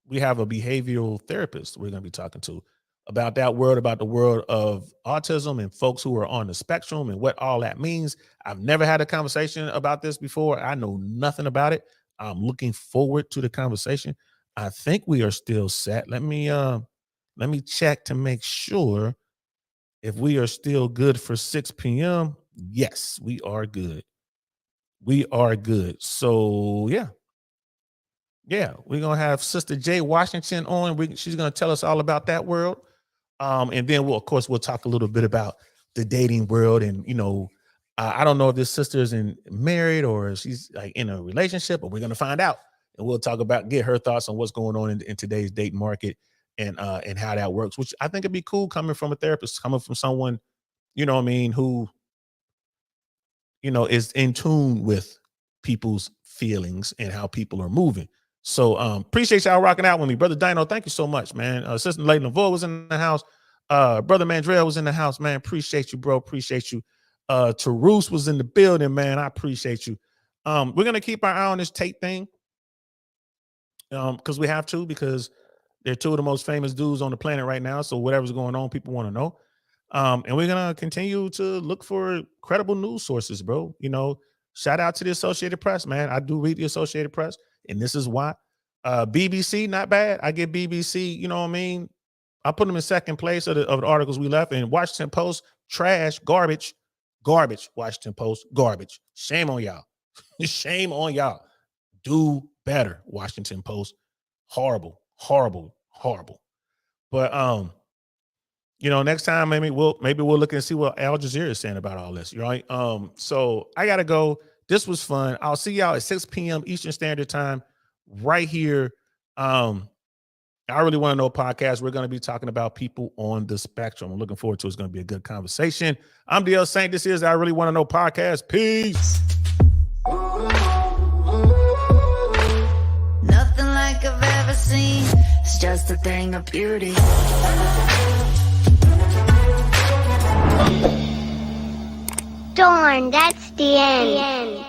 We have a behavioral therapist we're going to be talking to about that world, about the world of autism and folks who are on the spectrum and what all that means. I've never had a conversation about this before. I know nothing about it. I'm looking forward to the conversation. I think we are still set. Let me check to make sure if we are still good for 6 p.m. Yes, we are good. We are good. So yeah, we're gonna have Sister Jay Washington on. She's gonna tell us all about that world, and then we'll talk a little bit about the dating world. And I don't know if this sister is married or if she's like in a relationship, but we're gonna find out, and we'll get her thoughts on what's going on in today's dating market and how that works. Which I think it'd be cool coming from a therapist, coming from someone, who is in tune with people's feelings and how people are moving. So appreciate y'all rocking out with me. Brother Dino, thank you so much, man. Sister Lady Lavoie was in the house. Brother Mandrell was in the house, man. Appreciate you, bro. Appreciate you. Teruse was in the building, man. I appreciate you. We're gonna keep our eye on this Tate thing. Because we have to, because they're two of the most famous dudes on the planet right now. So whatever's going on, people want to know. And we're gonna continue to look for credible news sources, bro. Shout out to the Associated Press, man. I do read the Associated Press, and this is why. BBC, not bad. I get BBC, you know what I mean? I put them in second place of the articles we left. And Washington Post, trash, garbage. Washington Post, garbage. Shame on y'all. Shame on y'all. Do better, Washington Post. Horrible. But next time maybe we'll look and see what Al Jazeera is saying about all this, right? So I gotta go. This was fun. I'll see y'all at 6 p.m. Eastern Standard Time, right here. I Really Want to Know podcast. We're going to be talking about people on the spectrum. I'm looking forward to it. It's going to be a good conversation. I'm DL Saint. This is I Really Want to Know podcast. Peace. Nothing like I've ever seen. It's just a thing of beauty. Darn, that's the end.